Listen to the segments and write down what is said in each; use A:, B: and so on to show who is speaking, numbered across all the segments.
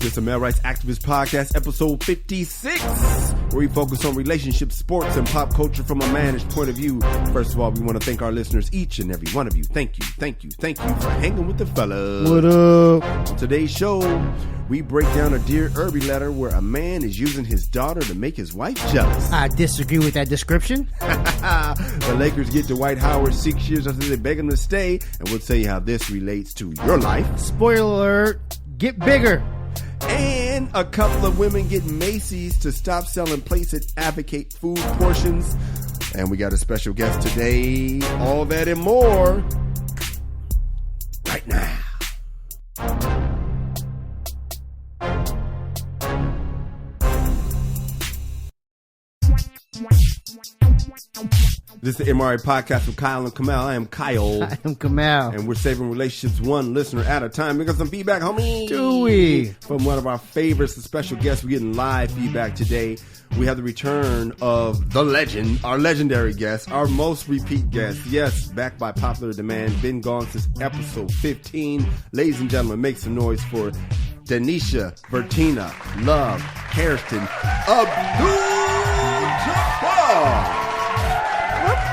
A: This is a Male Rights Activist Podcast, episode 56, where we focus on relationships, sports, and pop culture from a managed point of view. First of all, we want to thank our listeners, each and every one of you. Thank you for hanging with the fellas.
B: What up?
A: On today's show, we break down a Dear Irby letter where a man is using his daughter to make his wife jealous.
B: I disagree with that description.
A: The Lakers get Dwight Howard 6 years after they beg him to stay, and we'll tell you how this relates to your life.
B: Spoiler alert, get bigger.
A: And a couple of women get Macy's to stop selling plates that advocate food portions. And we got a special guest today. All that and more right now. This is the MRA podcast with Kyle and Kamal. I am Kyle.
B: I am Kamal.
A: And we're saving relationships one listener at a time. We got some feedback, homie.
B: Do we?
A: From one of our favorites, the special guest. We're getting live feedback today. We have the return of the legend, our legendary guest, our most repeat guest. Yes, back by popular demand. Been gone since episode 15. Ladies and gentlemen, make some noise for Denisha, Vertina, Love, Hairston, Abdul-Jabbar.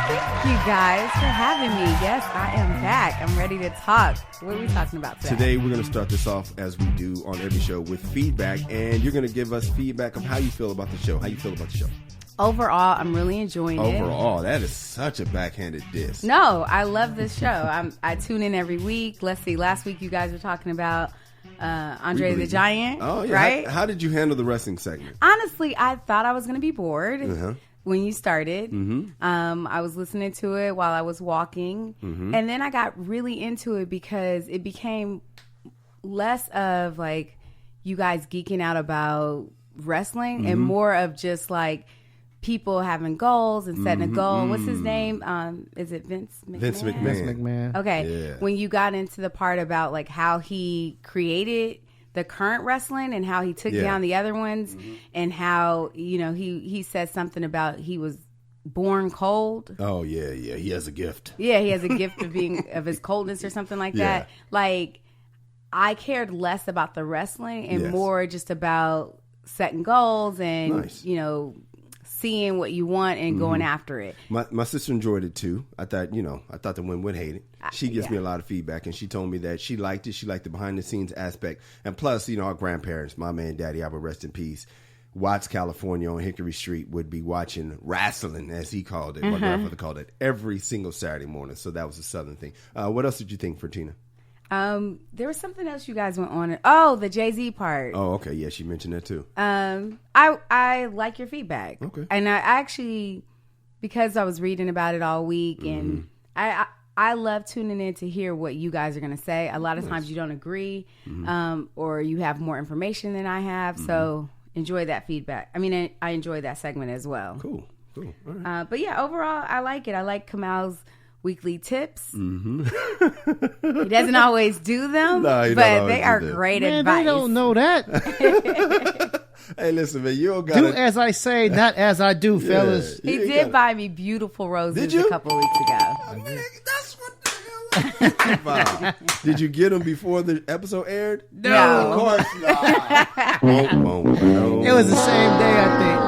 C: Thank you guys for having me. Yes, I am back. I'm ready to talk. What are we talking about today?
A: Today, we're going to start this off as we do on every show with feedback, and you're going to give us feedback of how you feel about the show. How you feel about the show?
C: Overall, I'm really enjoying it.
A: Overall, that is such a backhanded diss.
C: No, I love this show. I tune in every week. Let's see. Last week, you guys were talking about Andre the Giant.
A: Oh, yeah.
C: Right?
A: How did you handle the wrestling segment?
C: Honestly, I thought I was going to be bored.
A: Uh-huh.
C: When you started. I was listening to it while I was walking. And then I got really into it because it became less of like you guys geeking out about wrestling and more of just like people having goals and setting a goal. What's his name? Is it Vince McMahon?
A: Vince McMahon.
C: Okay.
A: Yeah.
C: When you got into the part about like how he created the current wrestling and how he took down the other ones and how, you know, he said something about he was born cold.
A: Oh, yeah. He has a gift.
C: Yeah, he has a gift of his coldness or something like that. Like, I cared less about the wrestling and more just about setting goals and, you know, seeing what you want and going after it.
A: My sister enjoyed it too. I thought the women would hate it. She gives me a lot of feedback, and she told me that she liked it. She liked the behind the scenes aspect, and plus, you know, our grandparents, Mama and Daddy, I will rest in peace. Watts, California, on Hickory Street, would be watching wrestling, as he called it. My grandfather called it, every single Saturday morning. So that was a Southern thing. What else did you think, Vertina?
C: There was something else you guys went on. Oh, the Jay-Z part.
A: Oh, okay. Yeah, she mentioned that too.
C: I like your feedback.
A: Okay.
C: And I actually, because I was reading about it all week, and I love tuning in to hear what you guys are going to say. A lot of times you don't agree, or you have more information than I have. So enjoy that feedback. I mean, I enjoy that segment as well.
A: Cool. All right.
C: But yeah, overall, I like it. I like Kamal's weekly tips. He doesn't always do them, but they are great advice.
B: They don't know that.
A: Hey, listen, man, you don't got
B: do as I say, not as I do, fellas.
C: He did buy me beautiful roses a couple of weeks ago.
A: Oh, man, that's what the hell. Did you get them before the episode aired?
C: No.
A: Of course not. No.
B: It was the same day, I think.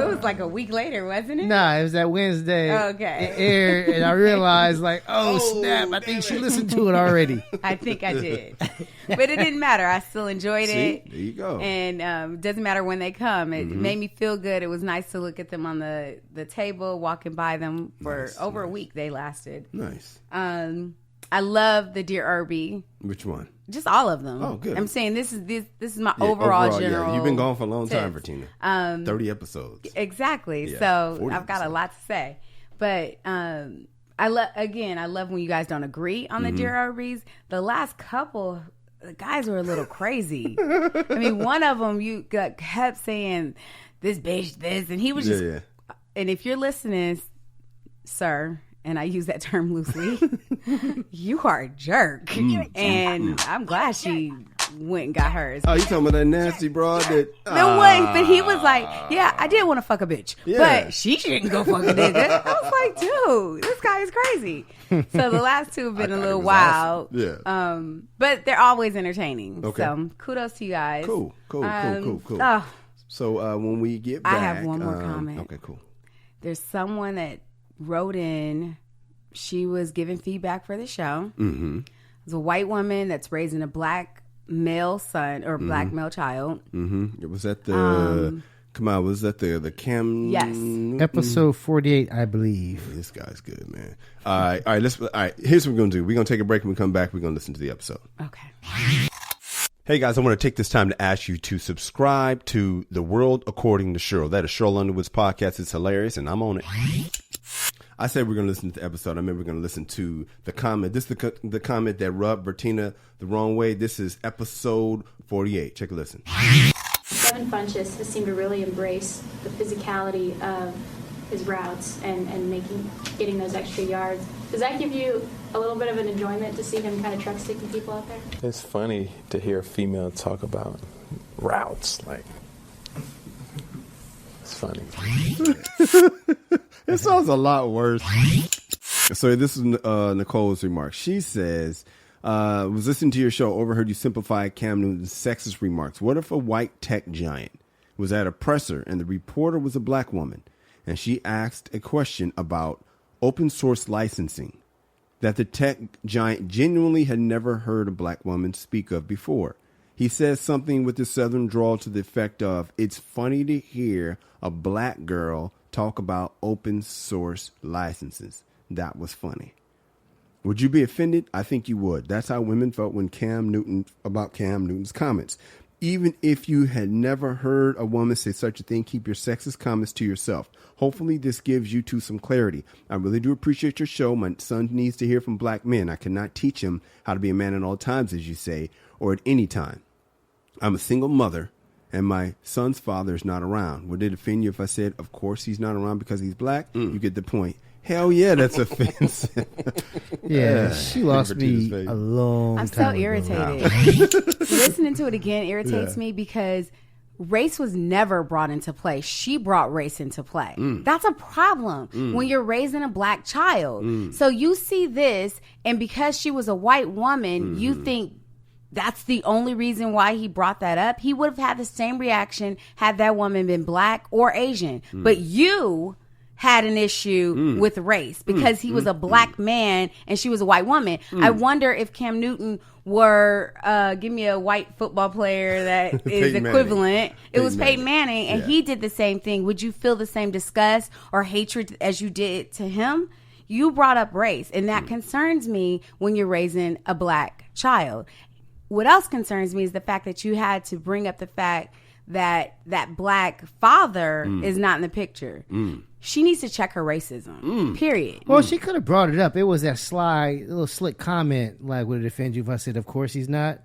C: It was like a week later, wasn't it?
B: Nah, it was that Wednesday.
C: Okay.
B: It aired, and I realized, like, snap, I think she listened to it already.
C: I think I did. But it didn't matter. I still enjoyed it.
A: There you go.
C: And it doesn't matter when they come. It made me feel good. It was nice to look at them on the table, walking by them for over a week. They lasted.
A: Nice.
C: I love the Dear Irby.
A: Which one?
C: Just all of them.
A: Oh, good.
C: I'm saying this is my overall general.
A: Yeah. You've been gone for a long time,
C: tips.
A: Vertina. 30 episodes.
C: Exactly.
A: Yeah,
C: so I've got a lot to say. But I love when you guys don't agree on the Dear Irbys. The last couple, the guys were a little crazy. I mean, one of them you kept saying this bitch, this, and he was just. Yeah. And if you're listening, sir, and I use that term loosely, you are a jerk. And I'm glad she went and got hers.
A: Oh, you talking about that nasty broad that?
C: But he was like, yeah, I did want to fuck a bitch,
A: Yeah.
C: but she shouldn't go fuck a nigga. I was like, dude, this guy is crazy. So the last two have been a little wild.
A: Awesome. Yeah.
C: But they're always entertaining.
A: Okay.
C: So kudos to you guys.
A: Cool.
C: Oh,
A: So when we get back,
C: I have one more comment.
A: Okay, cool.
C: There's someone that wrote in. She was giving feedback for the show.
A: Mm-hmm.
C: It's a white woman that's raising a black male son or black male child.
A: Mm-hmm. It was at the. Come on, was that the Cam?
C: Yes.
B: Episode 48, I believe.
A: This guy's good, man. All right. Here's what we're gonna do. We're gonna take a break. When we come back, we're gonna listen to the episode.
C: Okay.
A: Hey guys, I want to take this time to ask you to subscribe to The World According to Cheryl. That is Cheryl Underwood's podcast. It's hilarious, and I'm on it. I said we're going to listen to the episode. I remember we're going to listen to the comment. This is the comment that rubbed Vertina the wrong way. This is episode 48. Check a listen.
D: Devin Funchess has seemed to really embrace the physicality of his routes and getting those extra yards. Does that give you a little bit of an enjoyment to see him kind of truck sticking people out there?
E: It's funny to hear a female talk about routes. Like, it's funny.
A: It sounds a lot worse. So this is Nicole's remarks. She says, was listening to your show, overheard you simplify Cam Newton's sexist remarks. What if a white tech giant was at a presser and the reporter was a black woman and she asked a question about open source licensing that the tech giant genuinely had never heard a black woman speak of before? He says something with the southern drawl to the effect of, it's funny to hear a black girl talk about open source licenses. That was funny. Would you be offended? I think you would. That's how women felt when Cam Newton's comments. Even if you had never heard a woman say such a thing, keep your sexist comments to yourself. Hopefully this gives you two some clarity. I really do appreciate your show. My son needs to hear from black men. I cannot teach him how to be a man at all times, as you say, or at any time. I'm a single mother, and my son's father is not around. Would it offend you if I said, of course he's not around because he's black? You get the point. Hell yeah, that's offensive.
B: Yeah, she lost me a long
C: I'm
B: time
C: so
B: ago.
C: irritated. Listening to it again irritates me because race was never brought into play. She brought race into play. That's a problem when you're raising a black child. So you see this, and because she was a white woman, you think that's the only reason why he brought that up. He would have had the same reaction had that woman been black or Asian. But you had an issue with race because he was a black man and she was a white woman. I wonder if Cam Newton were, give me a white football player that is equivalent. It was Peyton Manning, and he did the same thing. Would you feel the same disgust or hatred as you did to him? You brought up race, and that concerns me when you're raising a black child. What else concerns me is the fact that you had to bring up the fact that that black father is not in the picture. She needs to check her racism, period.
B: Well, she could have brought it up. It was that sly, little slick comment, like, would it offend you if I said, of course he's not?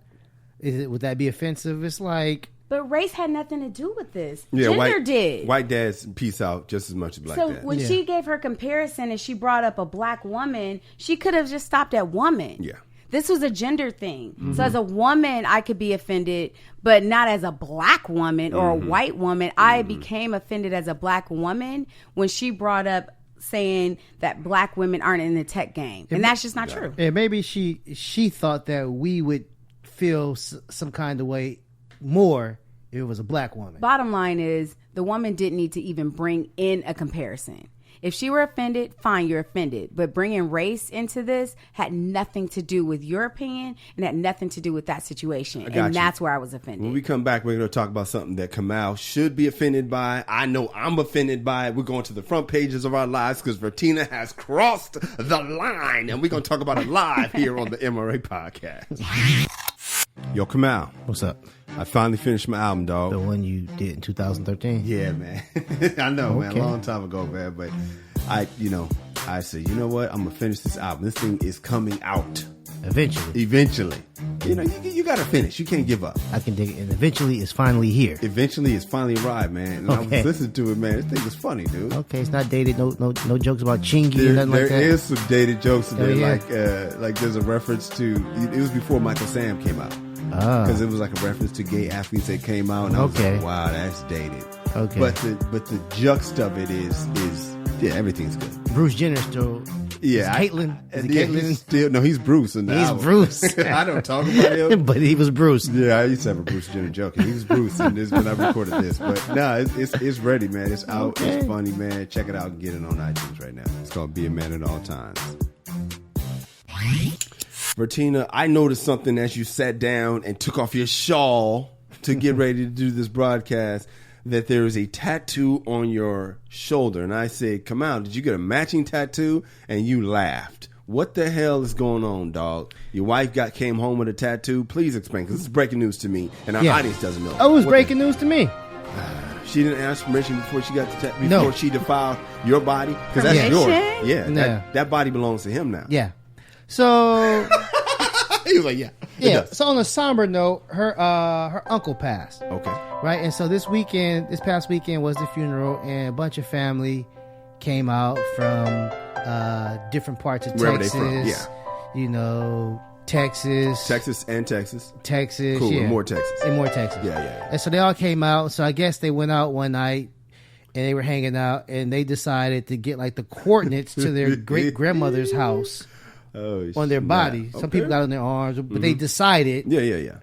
B: Would that be offensive? It's like...
C: But race had nothing to do with this.
A: Yeah,
C: Gender did.
A: White dads peace out just as much as black dads.
C: So when she gave her comparison and she brought up a black woman, she could have just stopped at woman.
A: Yeah.
C: This was a gender thing. So as a woman, I could be offended, but not as a black woman or a white woman. I became offended as a black woman when she brought up saying that black women aren't in the tech game. And that's just not true.
B: Yeah, maybe she thought that we would feel some kind of way more if it was a black woman.
C: Bottom line is the woman didn't need to even bring in a comparison. If she were offended, fine, you're offended. But bringing race into this had nothing to do with your opinion and had nothing to do with that situation. And that's where I was offended.
A: When we come back, we're going to talk about something that Kamal should be offended by. I know I'm offended by it. We're going to the front pages of our lives because Vertina has crossed the line. And we're going to talk about it live here on the MRA podcast. Yo, Kamal.
B: What's up?
A: I finally finished my album, dog.
B: The one you did in 2013?
A: Yeah, man. I know, man. A long time ago, man. But I said, you know what? I'm going to finish this album. This thing is coming out. Eventually. You know, you got to finish. You can't give up.
B: I can dig it. And eventually it's finally here.
A: Eventually it's finally arrived, man. And I was listening to it, man. This thing is funny, dude.
B: Okay, it's not dated. No jokes about chingy or nothing like that.
A: There is some dated jokes in there. Like there's a reference to, it was before Michael Sam came out. because it was like a reference to gay athletes that came out. And I was like, wow, that's dated.
B: Okay.
A: But the juxt of it is everything's good.
B: Bruce Jenner still.
A: Yeah,
B: Caitlyn. Is it
A: Caitlyn? He's Bruce. In the album.
B: Bruce.
A: I don't talk about him,
B: but he was Bruce.
A: Yeah, I used to have a Bruce Jenner joke. He was Bruce in this when I recorded this. But no, it's ready, man. It's out. Okay. It's funny, man. Check it out and get it on iTunes right now. It's called "Be a Man at All Times." Vertina, I noticed something as you sat down and took off your shawl to get ready to do this broadcast, that there is a tattoo on your shoulder. And I said, come out, did you get a matching tattoo? And you laughed. What the hell is going on, dog? Your wife came home with a tattoo? Please explain, because this is breaking news to me, and our audience doesn't know.
B: Oh, it was breaking news to me.
A: She didn't ask permission before she got the tattoo, before she defiled your body? Because that's yours. Yeah, that body belongs to him now.
B: Yeah. So...
A: He was like,
B: yeah. So on a somber note, her uncle passed.
A: Okay.
B: Right, and so this past weekend was the funeral, and a bunch of family came out from different parts of Texas.
A: Wherever they from,
B: Texas.
A: Texas. Cool,
B: yeah.
A: and more Texas. Yeah.
B: And so they all came out. So I guess they went out one night, and they were hanging out, and they decided to get like the coordinates to their great grandmother's house. On their body. Some people got on their arms, but they decided.
A: Yeah.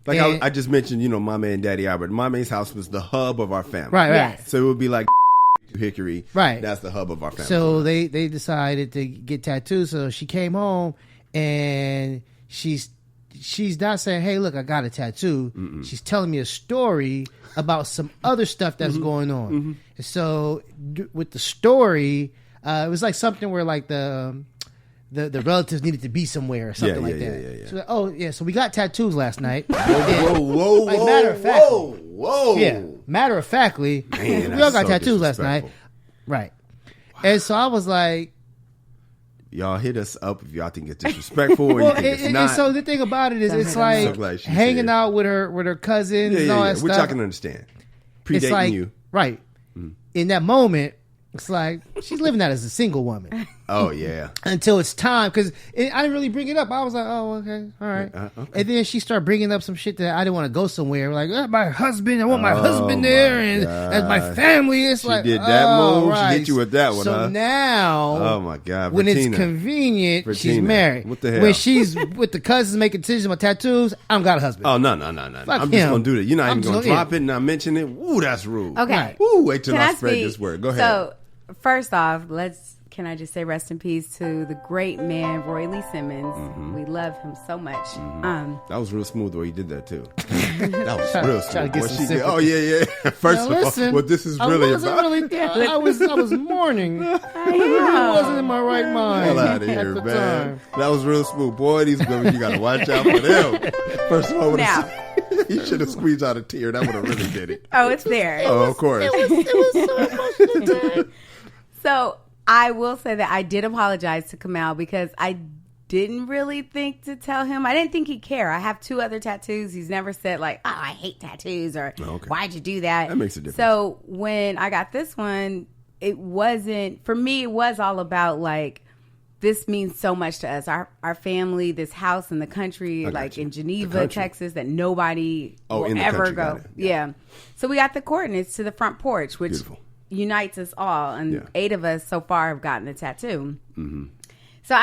A: Like I just mentioned, Mama and Daddy Albert. Mama's house was the hub of our family.
B: Right.
C: Yes.
A: So it would be like Hickory.
B: Right.
A: That's the hub of our family.
B: So they decided to get tattoos. So she came home and she's not saying, hey, look, I got a tattoo. Mm-mm. She's telling me a story about some other stuff that's going on. Mm-hmm. And so with the story, it was like something where like the relatives needed to be somewhere or something like that.
A: Yeah.
B: So, so we got tattoos last night.
A: Whoa.
B: Yeah, matter of factly,
A: man,
B: we all got tattoos last night. Right. Wow. And so I was like,
A: y'all hit us up if y'all think it's disrespectful or you think it's not.
B: And so the thing about it is, it's like hanging out with her cousins and all that stuff.
A: Which I can understand. Predating you.
B: Right. Mm. In that moment, it's like she's living that as a single woman.
A: Oh, yeah.
B: Until it's time. Because I didn't really bring it up. I was like, oh, okay. All right. Okay. And then she started bringing up some shit that I didn't want to go somewhere. Like, my husband. I want my husband there. And as my family. It's like,
A: she did that move. Right. She hit you with that one,
B: So now.
A: Oh, my God.
B: When it's convenient, she's married.
A: What the hell?
B: When she's with the cousins making decisions about tattoos, I'm got a husband.
A: Oh, no. I'm just going to do that. You're not even going to drop it and not mention it. Ooh, that's rude.
C: Okay.
A: Ooh, wait till I spread this word. Go ahead.
C: So, first off, can I just say rest in peace to the great man, Roy Lee Simmons. Mm-hmm. We love him so much.
A: Mm-hmm. That was real smooth the way he did that, too. That was real smooth.
B: To get some sympathy.
A: Oh, yeah. First of all, what this is really about.
B: I was mourning. I wasn't in my right mind.
A: Hell out of here, man. That was real smooth. Boy, these women, you got to watch out for them. First of all, he should have squeezed out a tear. That would have really did it.
C: Oh, it's there.
A: Of course.
B: It was so emotional.
C: So I will say that I did apologize to Kamal because I didn't really think to tell him. I didn't think he'd care. I have 2 other tattoos. He's never said like, oh, I hate tattoos or why'd you do that?
A: That makes a difference.
C: So when I got this one, it wasn't, for me, it was all about like, this means so much to us. Our family, this house in the country, like in Geneva, Texas, that nobody will ever go. Yeah. So we got the coordinates to the front porch, which unites us all. And 8 of us so far have gotten a tattoo. Mm-hmm. So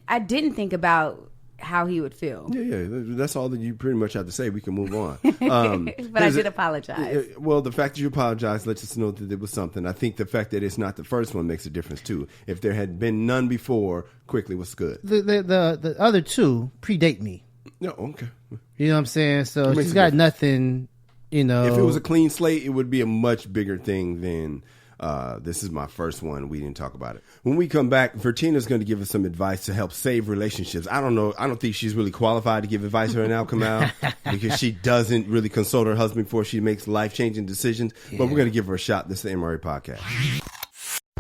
C: I didn't think about how he would feel.
A: Yeah. That's all that you pretty much have to say. We can move on.
C: But I did apologize.
A: Well, the fact that you apologized lets us know that there was something. I think the fact that it's not the first one makes a difference too. If there had been none before, quickly was good.
B: The other 2 predate me.
A: No, okay.
B: You know what I'm saying? So she's got nothing, If
A: it was a clean slate, it would be a much bigger thing than this is my first one. We didn't talk about it. When we come back, Vertina's going to give us some advice to help save relationships. I don't know. I don't think she's really qualified to give advice right now, Kamal, because she doesn't really consult her husband before she makes life-changing decisions. Yeah. But we're going to give her a shot. This is the MRA Podcast.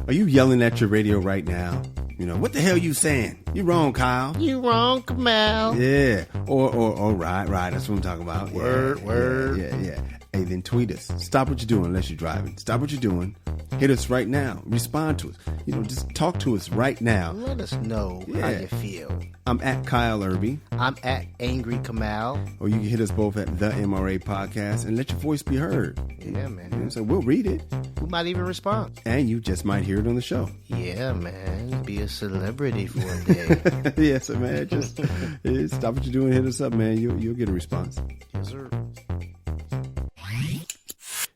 A: Are you yelling at your radio right now? What the hell you saying? You wrong, Kyle.
B: You wrong, Kamal.
A: Yeah. Or right. That's what I'm talking about.
B: Word.
A: Yeah. Hey, then tweet us. Stop what you're doing unless you're driving. Stop what you're doing. Hit us right now. Respond to us. Just talk to us right now.
B: Let us know how you feel.
A: I'm at Kyle Irby.
B: I'm at Angry Kamal.
A: Or you can hit us both at The MRA Podcast and let your voice be heard.
B: Yeah, man.
A: So we'll read it.
B: We might even respond.
A: And you just might hear it on the show.
B: Yeah, man. Be a celebrity for a day.
A: Yes, man. Just stop what you're doing. Hit us up, man. You'll get a response.
B: Yes, sir.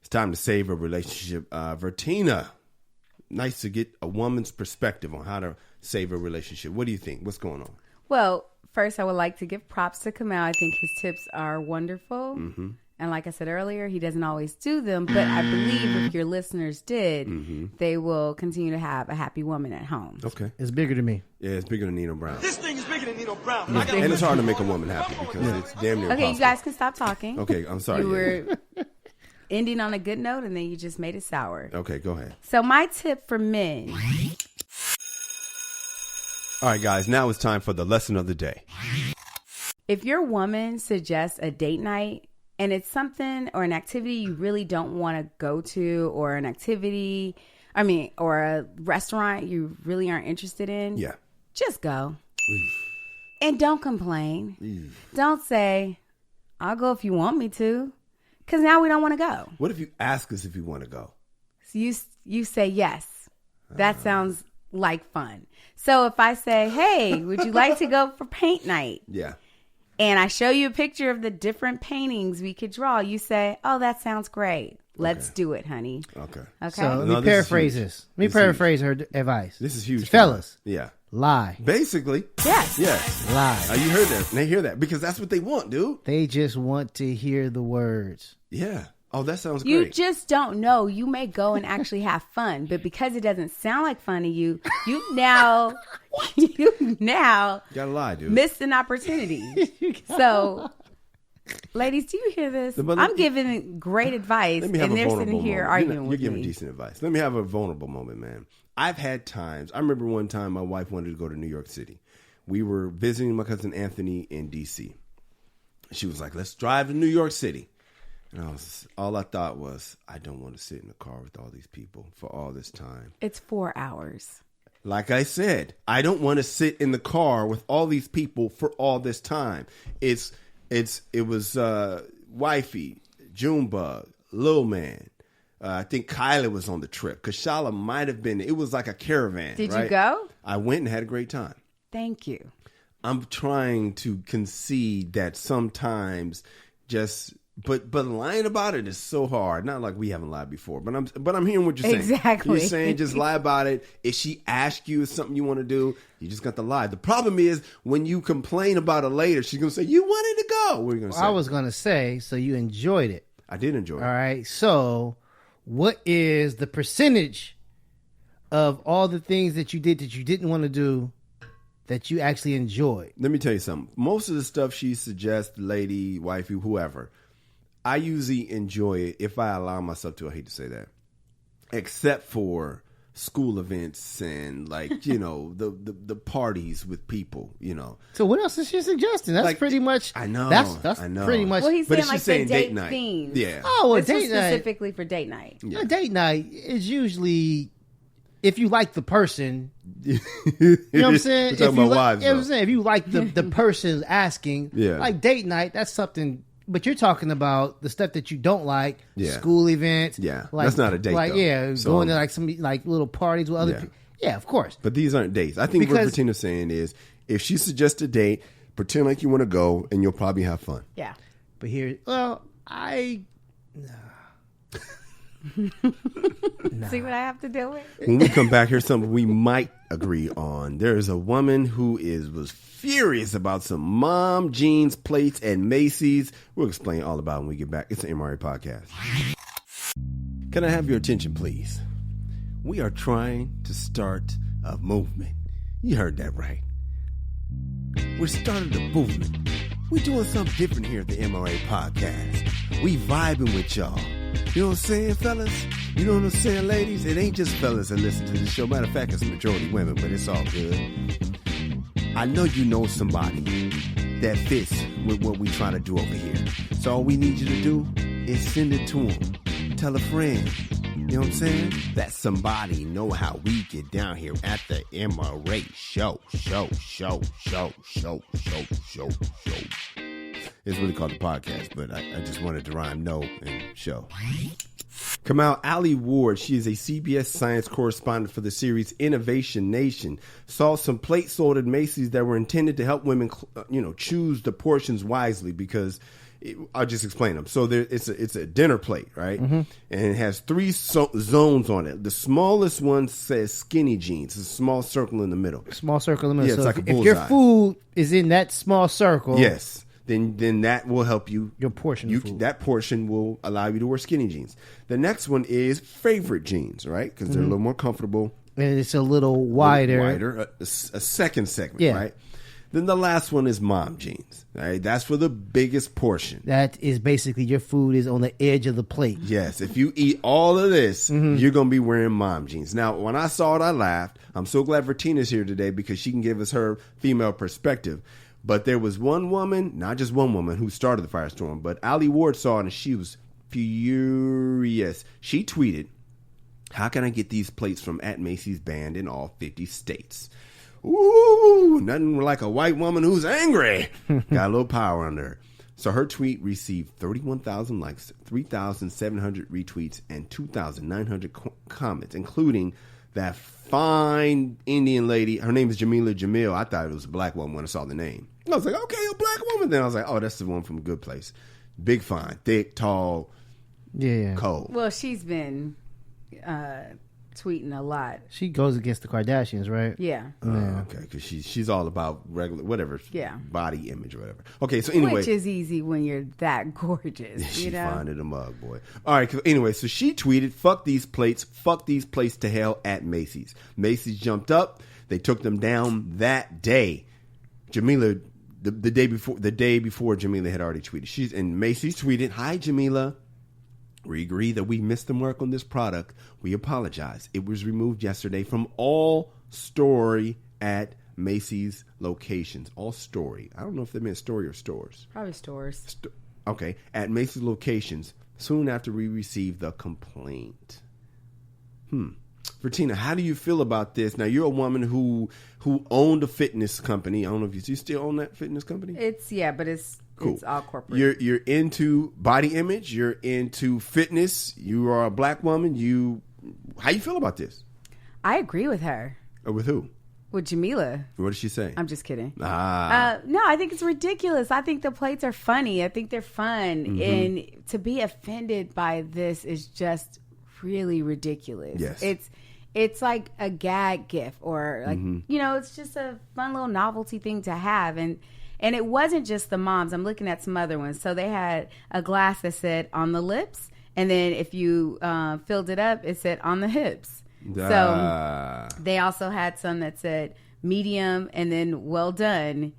A: It's time to save a relationship. Vertina, nice to get a woman's perspective on how to save a relationship. What do you think? What's going on?
C: Well, first, I would like to give props to Kamal. I think his tips are wonderful. Mm-hmm. And like I said earlier, he doesn't always do them. But I believe if your listeners did, they will continue to have a happy woman at home.
A: Okay.
B: It's bigger than me.
A: Yeah, it's bigger than Nino Brown.
F: This thing is bigger than Nino Brown.
A: And it's hard to make a woman happy because it's damn near
C: Okay,
A: impossible.
C: you guys can stop talking.
A: Okay, I'm sorry.
C: You were ending on a good note, and then you just made it sour.
A: Okay, go ahead.
C: So my tip for men.
A: All right, guys, now it's time for the lesson of the day.
C: If your woman suggests a date night and it's something or an activity you really don't want to go to, or an activity, or a restaurant you really aren't interested in, just go. And don't complain. Don't say, I'll go if you want me to, because now we don't want to go.
A: What if you ask us if you want to go?
C: So you say yes. That sounds like fun. So if I say, hey, would you like to go for paint night?
A: Yeah.
C: And I show you a picture of the different paintings we could draw, you say, oh, that sounds great. Let's do it, honey.
A: Okay.
B: So let me paraphrase this. Let me paraphrase her advice.
A: This is huge.
B: Fellas.
A: Yeah.
B: Lie.
A: Basically.
C: Yes.
A: Yes.
B: Lie.
A: You heard that. They hear that because that's what they want, dude.
B: They just want to hear the words.
A: Yeah. Oh, that sounds great.
C: You just don't know. You may go and actually have fun, but because it doesn't sound like fun to you, you now
A: gotta lie, dude.
C: missed an opportunity. So, ladies, do you hear this? I'm giving great advice, and they're sitting here arguing with me.
A: You're giving decent advice. Let me have a vulnerable moment, man. I've had times. I remember one time my wife wanted to go to New York City. We were visiting my cousin Anthony in D.C. She was like, let's drive to New York City. And all I thought was, I don't want to sit in the car with all these people for all this time.
C: It's 4 hours.
A: Like I said, I don't want to sit in the car with all these people for all this time. It was Wifey, Junebug, Lil Man. I think Kyla was on the trip. Kashala might have been. It was like a caravan.
C: Did you go?
A: I went and had a great time.
C: Thank you.
A: I'm trying to concede that sometimes but lying about it is so hard. Not like we haven't lied before, but I'm hearing what you're saying.
C: Exactly.
A: You're saying just lie about it. If she asks you something you want to do, you just got to lie. The problem is when you complain about it later, she's gonna say you wanted to go. What are you gonna say?
B: I was gonna say, so you enjoyed it.
A: I did enjoy it.
B: All right. So, what is the percentage of all the things that you did that you didn't want to do that you actually enjoyed?
A: Let me tell you something. Most of the stuff she suggests, lady, wifey, whoever, I usually enjoy it if I allow myself to. I hate to say that. Except for school events and the parties with people,
B: So what else is she suggesting? That's pretty much.
A: I know.
B: That's
A: I know.
B: pretty much.
C: Well, he's
A: But
C: saying
A: she's
C: like
A: saying
C: the date
A: night.
C: theme.
A: Yeah.
B: Oh, a
C: This was
B: date night.
C: specifically for date night.
A: Yeah.
B: A date night is usually if you like the person. You know what I'm saying?
A: We're talking about wives,
B: you know what I'm saying? If you like the person asking,
A: Yeah.
B: like date night, that's something. But you're talking about the stuff that you don't like,
A: Yeah.
B: school events.
A: Yeah.
B: Like,
A: That's not a date,
B: Like,
A: though.
B: yeah,
A: So,
B: going to like some like little parties with other
A: Yeah.
B: people. Yeah, of course.
A: But these aren't dates. I think what
B: Because-
A: Vertina's saying is if she suggests a date, pretend like you want to go and you'll probably have fun.
C: Yeah.
B: But here,
C: See what I have to deal with?
A: When we come back, here's something we might agree on. There's a woman who was furious about some mom jeans plates at Macy's. We'll explain all about it when we get back. It's an MRA podcast. Can I have your attention, please? We are trying to start a movement. You heard that right. We're starting a movement. We're doing something different here at the MRA podcast. We vibing with y'all. You know what I'm saying, fellas? You know what I'm saying, ladies? It ain't just fellas that listen to the show. Matter of fact, it's majority women, but it's all good. I know you know somebody that fits with what we trying to do over here. So all we need you to do is send it to them. Tell a friend. You know what I'm saying? That somebody know how we get down here at the MRA show. It's really called the podcast, but I just wanted to rhyme no and show. Kamau Ali Ward, she is a CBS science correspondent for the series Innovation Nation, saw some plates sold at Macy's that were intended to help women, choose the portions wisely because I'll just explain them. So it's a dinner plate, right? Mm-hmm. And it has 3 zones on it. The smallest one says skinny jeans. It's a small circle in the middle.
B: Small circle in the middle.
A: Yeah,
B: so
A: it's like a
B: if your
A: bullseye.
B: food is in that small circle,
A: yes. Then that will help you.
B: Your portion of food.
A: That portion will allow you to wear skinny jeans. The next one is favorite jeans, right? Because they're a little more comfortable.
B: And it's a little wider.
A: A second segment,
B: Yeah.
A: right? Then the last one is mom jeans. Right? That's for the biggest portion.
B: That is basically your food is on the edge of the plate.
A: Yes, if you eat all of this, you're going to be wearing mom jeans. Now, when I saw it, I laughed. I'm so glad Vertina's here today because she can give us her female perspective. But there was one woman, not just one woman, who started the firestorm, but Ali Ward saw it and she was furious. She tweeted, "How can I get these plates from at Macy's banned in all 50 states?" Ooh, nothing like a white woman who's angry. Got a little power under her. So her tweet received 31,000 likes, 3,700 retweets, and 2,900 comments, including that fine Indian lady. Her name is Jamila Jamil. I thought it was a black woman when I saw the name. I was like, okay, a black woman. Then I was like, oh, that's the one from Good Place. Big, fine, thick, tall, cold.
C: Well, she's been tweeting a lot.
B: She goes against the Kardashians, right?
C: Yeah.
A: Okay, because she's all about regular, whatever, body image or whatever. Okay, so anyway.
C: Which is easy when you're that gorgeous,
A: She fine in a mug, boy. All right, anyway, so she tweeted, fuck these plates to hell at Macy's. Macy's jumped up. They took them down that day. Jamila, the day before Jamila had already tweeted. And Macy's tweeted, "Hi, Jamila. We agree that we missed the mark on this product. We apologize. It was removed yesterday from all story at Macy's locations." All story. I don't know if they meant story or stores.
C: Probably stores.
A: Okay. At Macy's locations soon after we received the complaint. Vertina, how do you feel about this? Now, you're a woman who owned a fitness company. I don't know if you still own that fitness company.
C: But it's
A: cool.
C: It's all corporate.
A: You're into body image. You're into fitness. You are a black woman. How you feel about this?
C: I agree with her.
A: With who?
C: With Jamila.
A: What did she say?
C: I'm just kidding.
A: No,
C: I think it's ridiculous. I think the plates are funny. I think they're fun. And to be offended by this is just really ridiculous.
A: Yes.
C: It's like a gag gift or like, it's just a fun little novelty thing to have. And it wasn't just the moms. I'm looking at some other ones. So they had a glass that said on the lips. And then if you filled it up, it said on the hips. So they also had some that said medium and then well done,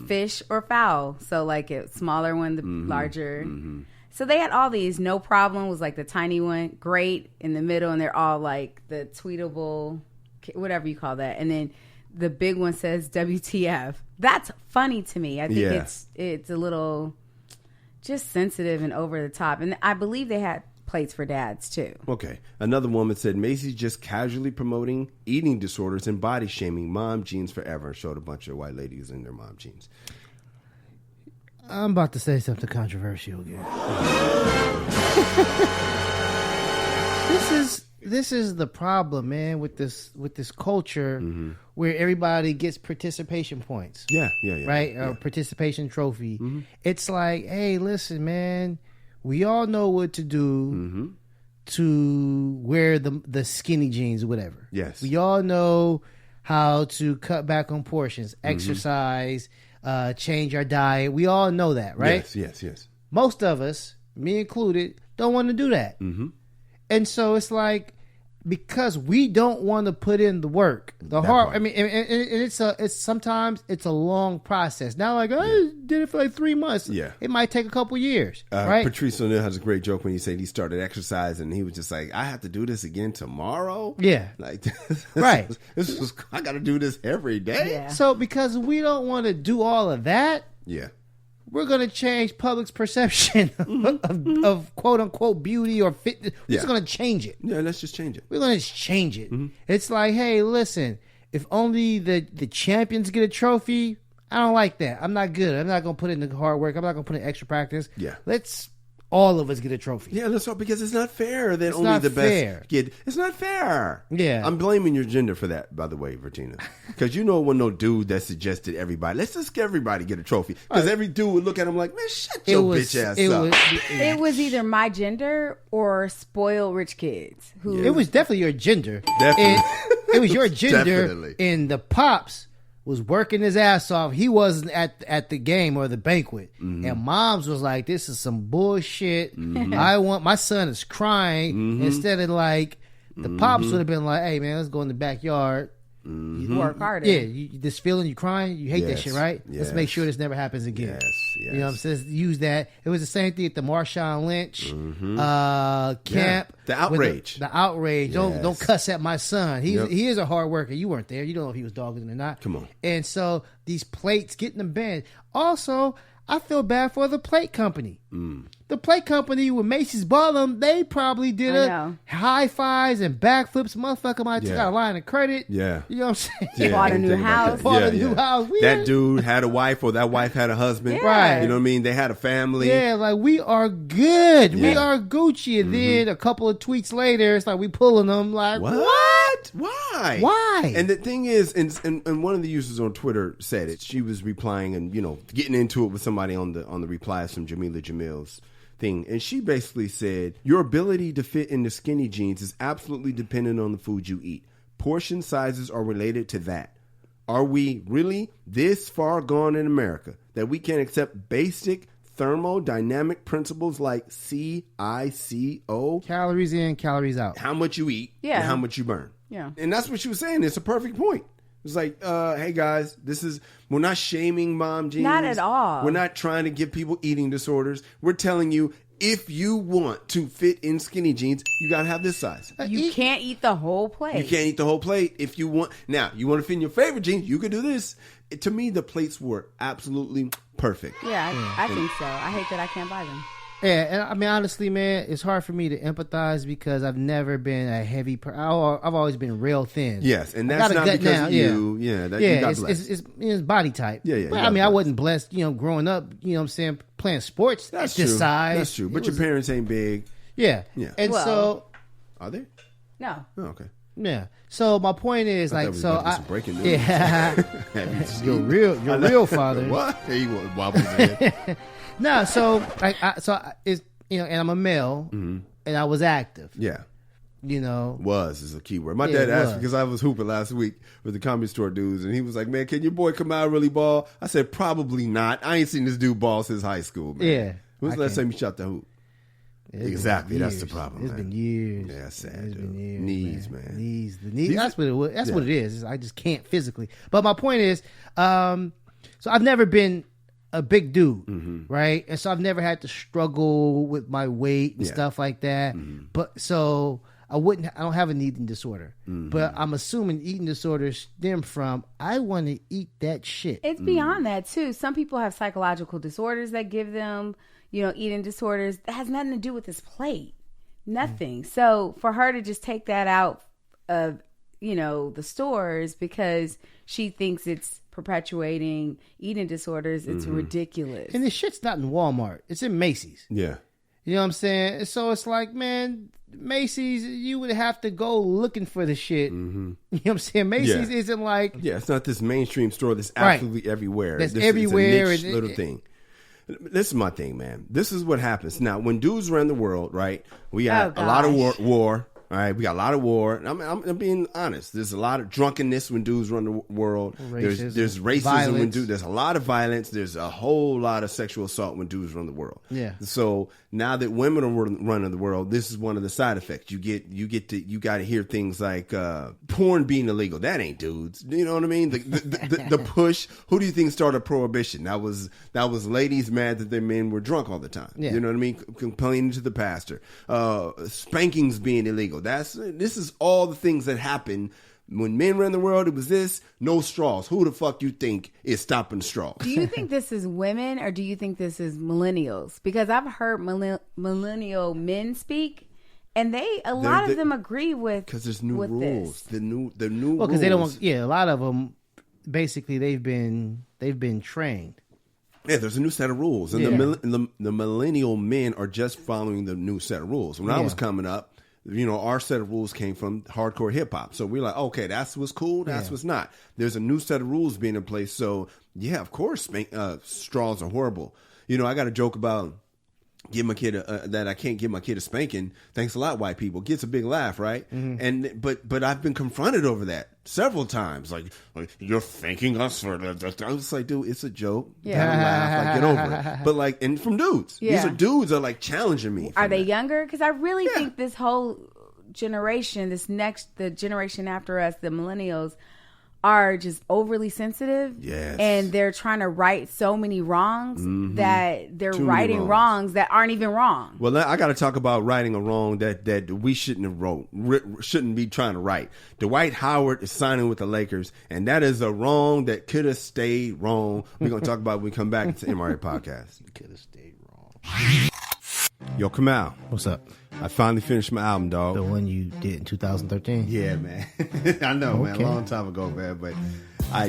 C: fish or foul. So like a smaller one, the larger. So they had all these. No problem was like the tiny one, great in the middle, and they're all like the tweetable, whatever you call that. And then the big one says WTF. That's funny to me. I think it's a little just sensitive and over the top. And I believe they had plates for dads too.
A: Okay. Another woman said Macy's just casually promoting eating disorders and body shaming mom jeans forever, and showed a bunch of white ladies in their mom jeans.
B: I'm about to say something controversial again. This is the problem, man, with this culture where everybody gets participation points.
A: Yeah.
B: Right?
A: Yeah.
B: A participation trophy. It's like, hey, listen, man, we all know what to do to wear the skinny jeans or whatever.
A: Yes.
B: We all know how to cut back on portions, exercise, change our diet. We all know that, right?
A: Yes.
B: Most of us, me included, don't want to do that. And so it's like, because we don't want to put in the work, the hard. I mean, and it's sometimes it's a long process. Now, like I did it for like 3 months.
A: Yeah,
B: it might take a couple years. Right?
A: Patrice O'Neal has a great joke when he said he started exercising and he was just like, I have to do this again tomorrow.
B: Yeah,
A: like
B: right.
A: I got to do this every day.
C: Yeah.
B: So because we don't want to do all of that.
A: Yeah.
B: we're going to change public's perception of quote unquote beauty or fitness. We're just going to change it.
A: Yeah, let's just change it.
B: We're going to just change it. It's like, hey, listen, if only the champions get a trophy, I don't like that. I'm not good. I'm not going to put in the hard work. I'm not going to put in extra practice.
A: Yeah.
B: Let's all of us get a trophy.
A: Yeah, that's all, because it's not fair that
B: It's
A: only
B: not
A: the
B: fair.
A: best get. It's not fair.
B: Yeah.
A: I'm blaming your gender for that, by the way, Vertina. Because you know when no dude that suggested everybody, let's just get everybody get a trophy. Because every dude would look at him like, man, shut your bitch ass up.
C: It was either my gender or spoiled rich kids. Who
B: It was definitely your gender.
A: Definitely.
B: It was your gender.
A: Definitely.
B: And the pops was working his ass off. He wasn't at the game or the banquet. And moms was like, this is some bullshit. I want, my son is crying. Instead of like, the pops would have been like, hey man, let's go in the backyard.
C: you work harder.
B: Yeah, this feeling, you crying, you hate that
A: Yes,
B: shit, right?
A: yes.
B: Let's make sure this never happens again.
A: Yes,
B: You know what I'm saying? Use that. It was the same thing at the Marshawn Lynch camp.
A: The outrage.
B: The outrage.
A: Yes.
B: Don't cuss at my son.
A: Yep.
B: He is a hard worker. You weren't there. You don't know if he was dogging or not.
A: Come on.
B: And so these plates getting them banned. Also, I feel bad for the plate company. The plate company, when Macy's bought them, they probably did high fives and backflips. Motherfucker might have got a line of credit.
A: Yeah.
B: You know what I'm saying?
A: Yeah,
C: Bought
A: I
C: a
A: didn't
C: new
A: think about
C: house.
A: that.
B: Bought a new house.
A: That dude had a wife, or that wife had a husband.
C: Yeah.
B: Right.
A: You know what I mean? They had a family.
B: Yeah, like we are good. We
A: Yeah.
B: are Gucci. And then a couple of tweets later, it's like we pulling them like,
A: What? Why?
B: Why?
A: And the thing is, and one of the users on Twitter said it. She was replying and getting into it with somebody on the replies from Jamila Jamil's thing, and she basically said, your ability to fit into skinny jeans is absolutely dependent on the food you eat. Portion sizes are related to that. Are we really this far gone in America that we can't accept basic thermodynamic principles like CICO?
B: Calories in, calories out.
A: How much you eat
C: Yeah.
A: and how much you burn.
C: Yeah.
A: And that's what she was saying. It's a perfect point. It's like, hey guys, we're not shaming mom jeans.
C: Not at all.
A: We're not trying to give people eating disorders. We're telling you, if you want to fit in skinny jeans, you got to have this size.
C: You can't eat the whole plate.
A: You can't eat the whole plate. If you want, now you want to fit in your favorite jeans, you can do this. To me, the plates were absolutely perfect.
C: Yeah, I think so. I hate that I can't buy them.
B: Yeah, and I mean, honestly, man, it's hard for me to empathize because I've never been a heavy I've always been real thin.
A: Yes, and
B: I
A: that's
B: got a
A: not
B: gut
A: because
B: now,
A: of you. Yeah, you got blessed.
B: it's body type.
A: Yeah,
B: But
A: you
B: I
A: got
B: mean, I
A: blessed.
B: wasn't blessed, growing up, you know what I'm saying, playing sports
A: That's
B: at this
A: true.
B: size.
A: That's true. But
B: It
A: your
B: was-
A: parents ain't big.
B: Yeah.
A: Yeah.
B: And
C: Well-
B: so,
A: Are they?
C: No.
A: Oh, okay.
B: yeah. So my point is,
A: I thought
B: like,
A: we was
B: so
A: about to get
B: I,
A: some breaking news.
B: yeah,
A: Have you seen-
B: your real father.
A: What? There you go. Wobbles his head.
B: No, so it's and I'm a male, and I was active.
A: Yeah.
B: Was
A: is a key word. My
B: Yeah,
A: dad
B: it
A: asked
B: was.
A: me because I was hooping last week with the Comedy Store dudes, and he was like, man, can your boy come out and really ball? I said, probably not. I ain't seen this dude ball since high school, man.
B: Yeah.
A: When's the
B: I
A: last time you shot the hoop?
B: It's been
A: Exactly. That's
B: years.
A: the problem,
B: It's
A: man.
B: been years.
A: Yeah, that's sad,
B: It's
A: dude.
B: been years,
A: Knees,
B: man.
A: man.
B: Knees. The
A: These
B: knees. That's what it was. That's what it is. I just can't physically. But my point is, so I've never been a big dude, right? And so I've never had to struggle with my weight and
A: Yeah.
B: stuff like that. But so I don't have an eating disorder. But I'm assuming eating disorders stem from I want to eat that shit.
C: It's beyond that, too. Some people have psychological disorders that give them, eating disorders. That has nothing to do with this plate. Nothing. So for her to just take that out of, the stores because she thinks it's perpetuating eating disorders, it's ridiculous.
B: And this shit's not in Walmart. It's in Macy's.
A: Yeah.
B: You know what I'm saying? So it's like, man, Macy's, you would have to go looking for the shit. You know what I'm saying? Macy's
A: Yeah.
B: isn't like...
A: Yeah, it's not this mainstream store that's
B: Right.
A: absolutely everywhere.
B: That's
A: This
B: everywhere,
A: It's a niche
B: and
A: little thing. This is my thing, man. This is what happens. Now, when dudes run the world, right, we got
C: Oh,
A: a lot of
C: gosh.
A: war. All right, we got a lot of war. I'm being honest. There's a lot of drunkenness when dudes run the world.
B: Racism,
A: There's racism when
B: violence.
A: dudes. There's a lot of violence. There's a whole lot of sexual assault when dudes run the world.
B: Yeah.
A: So now that women are running the world, this is one of the side effects. You got to hear things like porn being illegal. That ain't dudes. You know what I mean? The push. Who do you think started prohibition? That was ladies mad that their men were drunk all the time.
B: Yeah.
A: You know what I mean? Complaining to the pastor. Spankings being illegal. This is all the things that happen When men ran the world, it was this. No straws. Who the fuck you think is stopping straws?
C: Do you think this is women or do you think this is millennials? Because I've heard millennial men speak, and a lot of them agree with
A: because there's new rules.
C: This.
A: The new
B: well, because they don't want. Yeah, a lot of them basically they've been trained.
A: Yeah, there's a new set of rules, and the millennial men are just following the new set of rules. When I was coming up, our set of rules came from hardcore hip hop. So we're like, okay, that's what's cool, that's what's not. There's a new set of rules being in place. So yeah, of course, straws are horrible. I got a joke about give my kid that I can't give my kid a spanking. Thanks a lot, white people. Gets a big laugh, right? Mm-hmm. And but I've been confronted over that several times. Like you're thanking us for that. I was like, dude, it's a joke. Yeah, laugh. Get over it. But and from dudes, these are dudes that are challenging me.
C: Are they younger? Because I really think this whole generation, the generation after us, the millennials, are just overly sensitive. Yes. And they're trying to right so many wrongs that they're righting wrongs that aren't even wrong.
A: Well, I got to talk about righting a wrong that we shouldn't have shouldn't be trying to right. Dwight Howard is signing with the Lakers, and that is a wrong that could have stayed wrong. We're going to talk about it when we come back. It's the MRA Podcast.
B: Could have stayed wrong.
A: Yo, Kamal.
B: What's up?
A: I finally finished my album, dog.
B: The one you did in 2013?
A: Yeah, man. I know, man. A long time ago, man. But I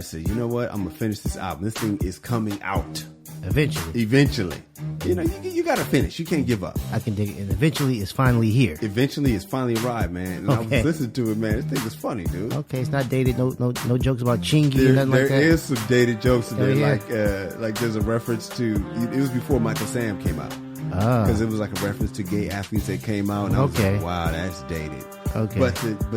A: said, you know what? I'm going to finish this album. This thing is coming out. Eventually. You got to finish. You can't give up.
B: I can dig it. And eventually it's finally here.
A: Eventually it's finally arrived, man. And I was listening to it, man. This thing is funny, dude.
B: Okay, it's not dated. No jokes about Chingy or nothing like that.
A: There is some dated jokes in there. Like there's a reference to, it was before Michael Sam came out. Because it was like a reference to gay athletes that came out, and I was like, "Wow, that's dated." Okay, but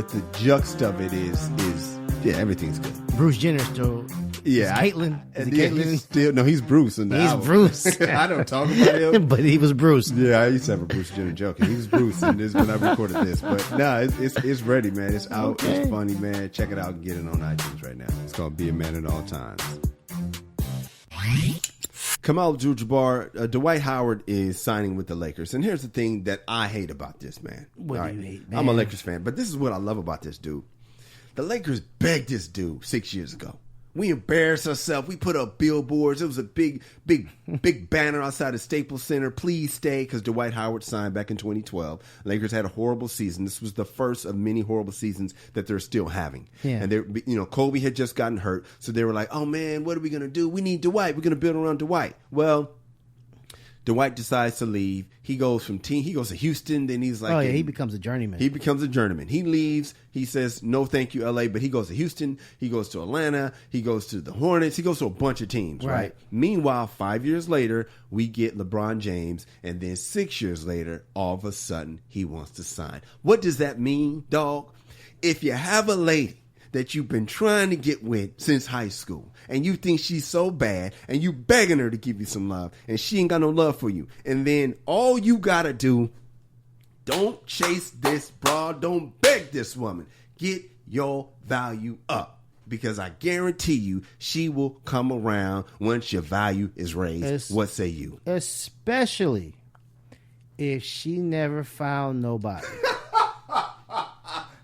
A: the juxt of it is everything's good.
B: Bruce Jenner still, Caitlyn.
A: He's still he's Bruce in the album.
B: Bruce.
A: I don't talk about him,
B: but he was Bruce.
A: Yeah, I used to have a Bruce Jenner joke, and he was Bruce in this when I recorded this. But no, it's ready, man. It's out. Okay. It's funny, man. Check it out and get it on iTunes right now. It's called "Be a Man at All Times." Kamal Abdul-Jabbar, Dwight Howard is signing with the Lakers. And here's the thing that I hate about this, man.
B: What do you hate, man?
A: I'm a Lakers fan, but this is what I love about this dude. The Lakers begged this dude 6 years ago. We embarrassed ourselves. We put up billboards. It was a big banner outside the Staples Center. Please stay, because Dwight Howard signed back in 2012. Lakers had a horrible season. This was the first of many horrible seasons that they're still having. Yeah. And Kobe had just gotten hurt, so they were like, "Oh man, what are we gonna do? We need Dwight. We're gonna build around Dwight." Well, Dwight decides to leave. He goes to Houston. Then he's like,
B: he becomes a journeyman.
A: He leaves. He says, "No, thank you, LA." But he goes to Houston. He goes to Atlanta. He goes to the Hornets. He goes to a bunch of teams, right? Meanwhile, 5 years later, we get LeBron James. And then 6 years later, all of a sudden, he wants to sign. What does that mean, dog? If you have a lady that you've been trying to get with since high school, and you think she's so bad, and you begging her to give you some love, and she ain't got no love for you, and then all you gotta do, don't chase this broad, don't beg this woman, get your value up, because I guarantee you she will come around once your value is raised. What say you?
B: Especially if she never found nobody.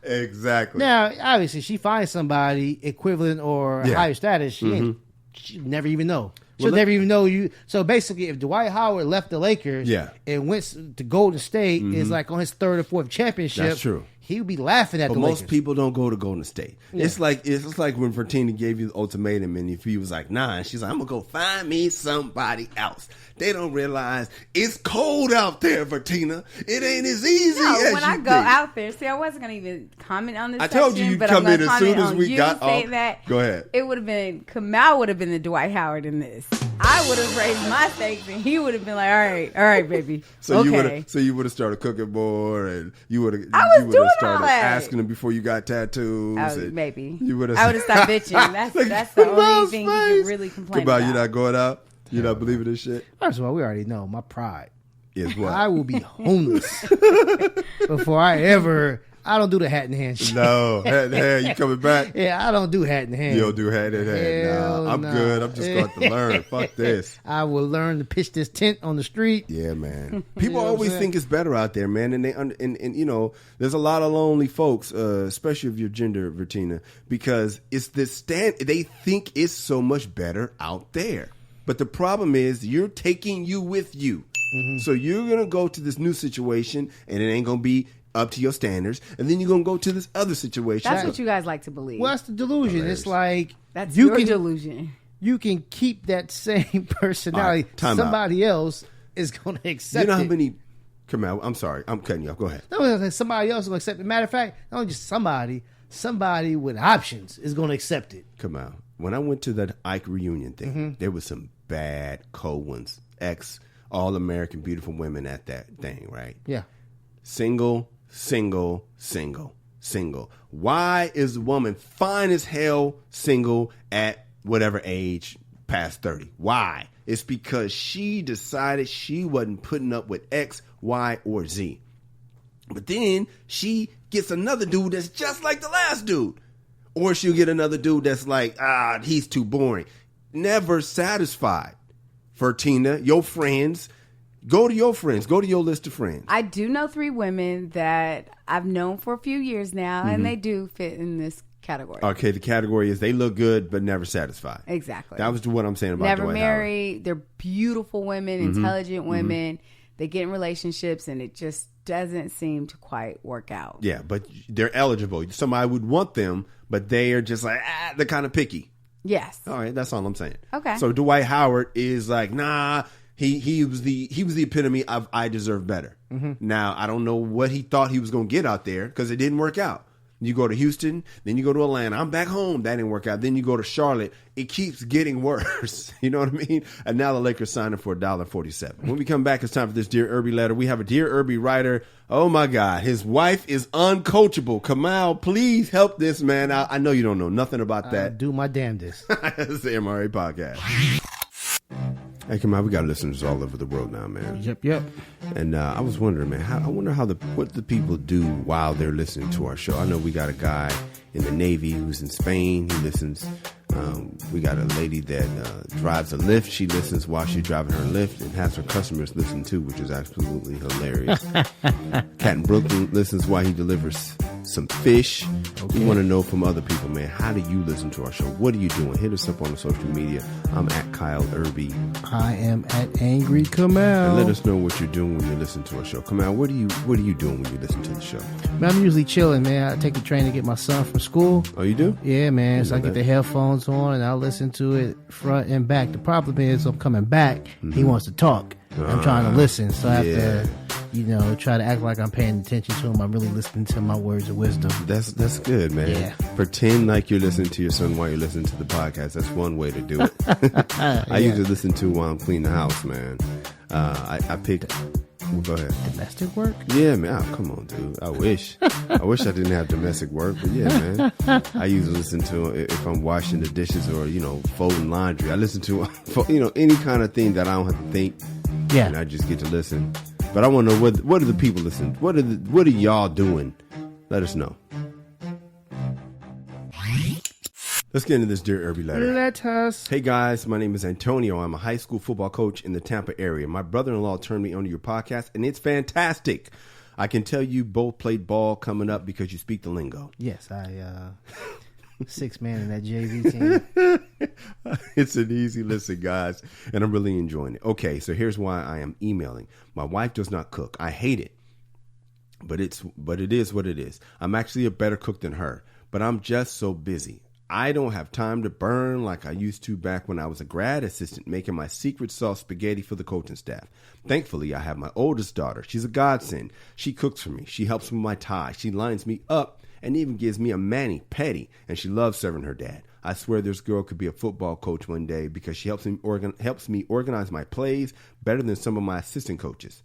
A: Exactly.
B: Now, obviously, she finds somebody equivalent or higher status. She'll never even know. She'll never even know you. So basically, if Dwight Howard left the Lakers and went to Golden State, is like on his third or fourth championship.
A: That's true.
B: He would be laughing at the Lakers.
A: But most people don't go to Golden State. Yeah. It's like when Vertina gave you the ultimatum, and if he was like, "Nah," and she's like, "I'm gonna go find me somebody else." They don't realize it's cold out there, Vertina. It ain't as easy as
C: when I go out there. See, I wasn't gonna even comment on this.
A: I told you
C: but
A: come
C: I'm
A: in as soon as we got off.
C: That.
A: Go ahead.
C: It would have been Kamal would have been the Dwight Howard in this. I would have raised my stakes, and he would have been like, all right, baby.
A: So you would have started cooking more, and you would have.
C: I was doing
A: started
C: all that.
A: asking him before you got tattoos.
C: Maybe
A: you would have.
C: I would have stopped bitching. That's the only thing you can really complain about.
A: You're not going out. You're not believing this shit.
B: First of all, we already know my pride
A: is what
B: I will be homeless before I ever I don't do the hat in hand shit.
A: No, you coming back?
B: Yeah, I don't do hat in hand.
A: You don't do hat in hand.
B: Hell
A: Nah, I'm
B: no.
A: good. I'm just going to learn. Fuck this.
B: I will learn to pitch this tent on the street.
A: Yeah, man. People
B: what I'm
A: always
B: saying?
A: think it's better out there, man, and and you know, there's a lot of lonely folks, especially of your gender, Vertina, because it's this they think it's so much better out there. But the problem is, you're taking you with you. Mm-hmm. So you're gonna go to this new situation, and it ain't gonna be up to your standards, and then you're gonna go to this other situation.
C: That's what you guys like to believe.
B: Well, that's the delusion.
A: Hilarious.
B: It's like
C: That's
B: you
C: your
B: can
C: delusion.
B: you can keep that same personality.
A: All right,
B: Somebody else is going to accept
A: You know how
B: it.
A: many? Come on, I'm sorry, I'm cutting you off. Go ahead.
B: No, somebody else will accept it. Matter of fact, not just somebody with options is going to accept it.
A: Come out. When I went to that Ike reunion thing, there was some bad co-ones, all-American beautiful women at that thing, right?
B: Yeah.
A: Single. Why is a woman fine as hell single at whatever age past 30? Why? It's because she decided she wasn't putting up with X, Y, or Z. But then she gets another dude that's just like the last dude. Or she'll get another dude that's like, he's too boring. Never satisfied. Vertina, your friends, go to your friends. Go to your list of friends.
C: I do know 3 women that I've known for a few years now, and they do fit in this category.
A: Okay, the category is they look good but never satisfied.
C: Exactly.
A: That was what I'm saying about
C: Never
A: Dwight
C: married. They're beautiful women, intelligent women. They get in relationships, and it just doesn't seem to quite work out.
A: Yeah, but they're eligible. Somebody would want them, but they are just like, they're kind of picky.
C: Yes.
A: All right, that's all I'm saying.
C: Okay.
A: So Dwight Howard is like, nah, he was the epitome of I deserve better. Now, I don't know what he thought he was going to get out there because it didn't work out. You go to Houston, then you go to Atlanta. I'm back home. That didn't work out. Then you go to Charlotte. It keeps getting worse. You know what I mean? And now the Lakers signed him for $1.47. When we come back, it's time for this Dear Irby letter. We have a Dear Irby writer. Oh, my God. His wife is uncoachable. Kamal, please help this man out. I know you don't know nothing about that.
B: Do my damnedest.
A: It's the MRA podcast. Hey, Kamal, we got listeners all over the world now, man.
B: Yep.
A: And I was wondering, man, I wonder what the people do while they're listening to our show. I know we got a guy in the Navy who's in Spain. He listens. We got a lady that drives a Lyft. She listens while she's driving her Lyft and has her customers listen too, which is absolutely hilarious. Cat in Brooklyn listens while he delivers some fish. Okay. We want to know from other people, man, how do you listen to our show? What are you doing? Hit us up on the social media. I'm at Kyle Irby.
B: I am at Angry Kamal.
A: And let us know what you're doing when you listen to our show. Kamal, what are you doing when you listen to the show?
B: Man, I'm usually chilling, man. I take the train to get my son from school.
A: Oh, you do?
B: Yeah, man. So I get the headphones on and I'll listen to it front and back. The problem is I'm coming back. He wants to talk. I'm trying to listen. So I have to, try to act like I'm paying attention to him. I'm really listening to my words of wisdom.
A: That's good, man.
B: Yeah.
A: Pretend like you're listening to your son while you're listening to the podcast. That's one way to do it. I usually listen to while I'm cleaning the house, man. I picked... Go ahead.
B: Domestic work?
A: Yeah, man. Oh, come on, dude. I wish I didn't have domestic work, but yeah, man. I usually listen to if I'm washing the dishes or folding laundry. I listen to any kind of thing that I don't have to think.
B: Yeah,
A: and I just get to listen. But I want to know what are the people listening? What are y'all doing? Let us know. Let's get into this Dear Irby letter.
B: Let us.
A: Hey guys, my name is Antonio. I'm a high school football coach in the Tampa area. My brother-in-law turned me onto your podcast, and it's fantastic. I can tell you both played ball coming up because you speak the lingo.
B: Yes, I 6-man in that JV team.
A: It's an easy listen, guys, and I'm really enjoying it. Okay, so here's why I am emailing. My wife does not cook. I hate it, but it is what it is. I'm actually a better cook than her, but I'm just so busy. I don't have time to burn like I used to back when I was a grad assistant making my secret sauce spaghetti for the coaching staff. Thankfully, I have my oldest daughter. She's a godsend. She cooks for me. She helps with my ties. She lines me up and even gives me a mani-pedi, and she loves serving her dad. I swear this girl could be a football coach one day because she helps me organize my plays better than some of my assistant coaches.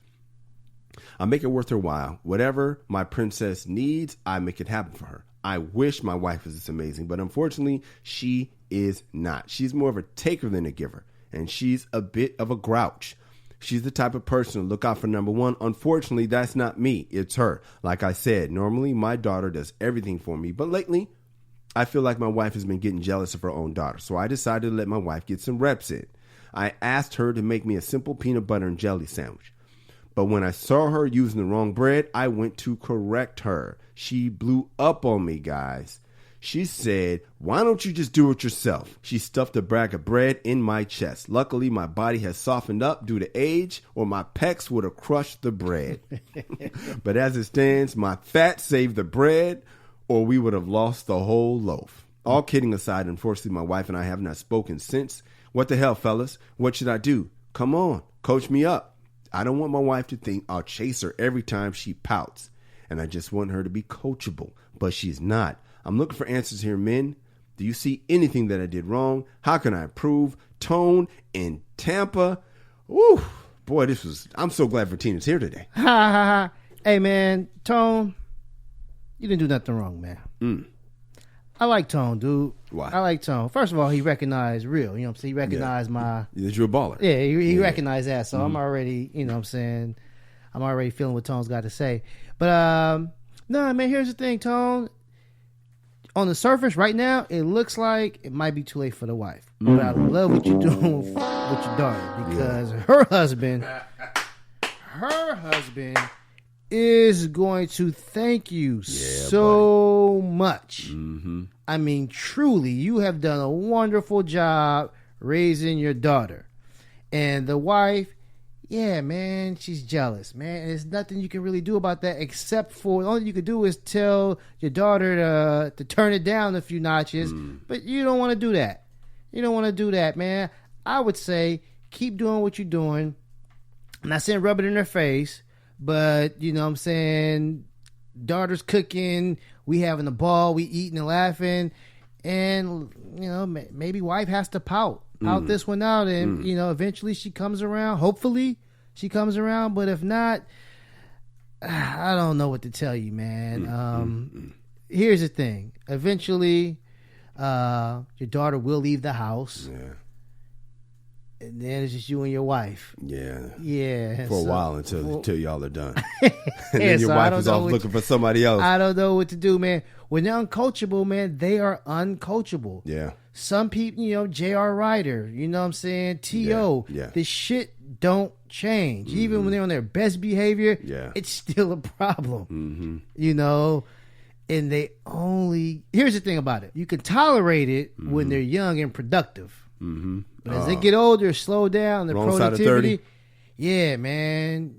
A: I make it worth her while. Whatever my princess needs, I make it happen for her. I wish my wife was this amazing, but unfortunately, she is not. She's more of a taker than a giver, and she's a bit of a grouch. She's the type of person to look out for number one. Unfortunately, that's not me. It's her. Like I said, normally my daughter does everything for me. But lately, I feel like my wife has been getting jealous of her own daughter. So I decided to let my wife get some reps in. I asked her to make me a simple peanut butter and jelly sandwich. But when I saw her using the wrong bread, I went to correct her. She blew up on me, guys. She said, "Why don't you just do it yourself?" She stuffed a bag of bread in my chest. Luckily, my body has softened up due to age, or my pecs would have crushed the bread. But as it stands, my fat saved the bread, or we would have lost the whole loaf. All kidding aside, unfortunately, my wife and I have not spoken since. What the hell, fellas? What should I do? Come on, coach me up. I don't want my wife to think I'll chase her every time she pouts. And I just want her to be coachable, but she's not. I'm looking for answers here, men. Do you see anything that I did wrong? How can I improve? Tone in Tampa. Woo, boy, I'm so glad Vertina's here today.
B: Ha ha ha. Hey, man, Tone, you didn't do nothing wrong, man. I like Tone, dude.
A: Why?
B: I like Tone. First of all, he recognized real. You know what I'm saying? He recognized my...
A: That you're a baller.
B: Yeah, he recognized that. So I'm already, you know what I'm saying? I'm already feeling what Tone's got to say. But, no, man, here's the thing, Tone. On the surface right now, it looks like it might be too late for the wife. But I love what you're doing with your daughter because her husband is going to thank you so much. I mean, truly, you have done a wonderful job raising your daughter. And the wife, yeah, man, she's jealous, man. And there's nothing you can really do about that except for the only thing you could do is tell your daughter to turn it down a few notches. But you don't want to do that. You don't want to do that, man. I would say keep doing what you're doing. I'm not saying rub it in her face, but, you know what I'm saying, daughter's cooking, we having a ball, we eating and laughing, and, you know, maybe wife has to pout this one out, and, you know, eventually she comes around. Hopefully she comes around, but if not, I don't know what to tell you, man. Here's the thing. Eventually, your daughter will leave the house.
A: Yeah.
B: And then it's just you and your wife.
A: Yeah.
B: Yeah.
A: For a while until y'all are done. And then your
B: so
A: wife is off looking for somebody else.
B: I don't know what to do, man. When they're uncoachable, man, they are uncoachable.
A: Yeah.
B: Some people, you know, J.R. Ryder, you know what I'm saying? T.O.
A: Yeah.
B: The shit don't change. Even when they're on their best behavior, it's still a problem. You know? And they only... Here's the thing about it. You can tolerate it when they're young and productive. But as they get older, slow down, their productivity. Yeah, man.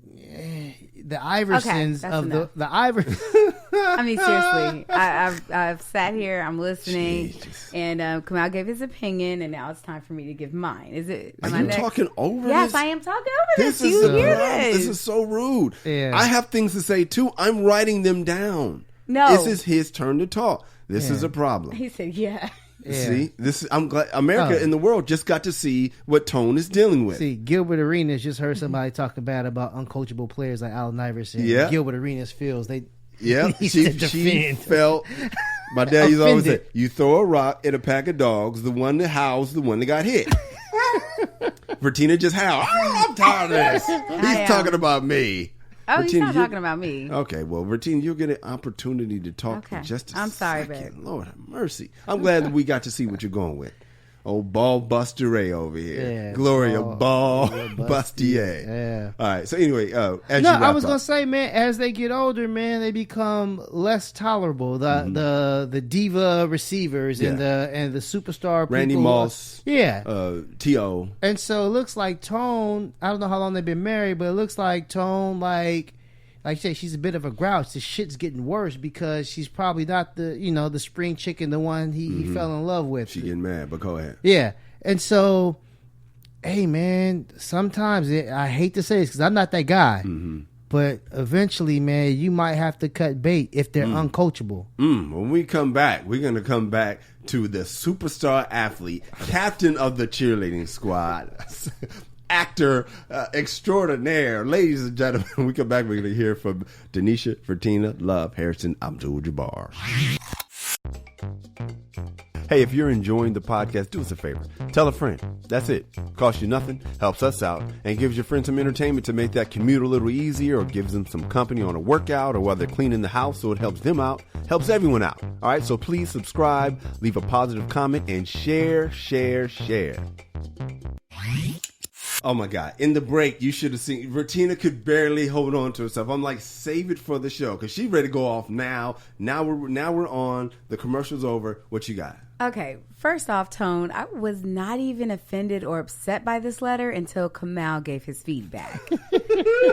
B: The Iversons the Iversons.
C: I mean, seriously, I've sat here, I'm listening, and Kamal gave his opinion, and now it's time for me to give mine. Is it?
A: Are you talking over this?
C: Yes, I am talking over this. You hear this?
A: This is so rude.
B: Yeah.
A: I have things to say too. I'm writing them down.
C: No,
A: this is his turn to talk. This is a problem.
C: He said, "Yeah."
A: See, I'm glad America and the world just got to see what Tone is dealing with.
B: See, Gilbert Arenas just heard somebody talking bad about uncoachable players like Allen Iverson.
A: Yeah.
B: Gilbert Arenas feels they.
A: Yeah, she felt. My dad used to always say, "You throw a rock at a pack of dogs, the one that howls, the one that got hit." Vertina just howled. Oh, I'm tired of this. He's talking about me.
C: Oh,
A: Vertina,
C: he's not talking about me.
A: Okay, well, Vertina, you'll get an opportunity to talk for just a second.
C: I'm sorry, babe.
A: Lord have mercy. I'm glad that we got to see what you're going with. Old Ball Buster Ray over here.
B: Yeah,
A: Gloria Ball Bustier.
B: Yeah.
A: All right, so anyway,
B: I was going to say, man, as they get older, man, they become less tolerable. The diva receivers and the superstar people.
A: Randy Moss. T.O.
B: And so it looks like Tone, I don't know how long they've been married, but it looks like Tone, like you say, she's a bit of a grouch. The shit's getting worse because she's probably not the spring chicken, the one he fell in love with.
A: She getting mad, but go ahead.
B: Yeah. And so, hey, man, sometimes I hate to say this because I'm not that guy, but eventually, man, you might have to cut bait if they're uncoachable.
A: When we come back, we're going to come back to the superstar athlete, captain of the cheerleading squad, actor extraordinaire. Ladies and gentlemen, when we come back, we're going to hear from Denisha, Vertina, Love, Harrison, Abdul-Jabbar. Hey, if you're enjoying the podcast, do us a favor. Tell a friend. That's it. Costs you nothing, helps us out, and gives your friend some entertainment to make that commute a little easier, or gives them some company on a workout, or while they're cleaning the house, so it helps them out, helps everyone out. All right, so please subscribe, leave a positive comment, and share. Oh my God. In the break, you should have seen Vertina could barely hold on to herself. I'm like, save it for the show, because she's ready to go off now. Now we're on. The commercial's over. What you got?
C: Okay, first off, Tone, I was not even offended or upset by this letter until Kamal gave his feedback.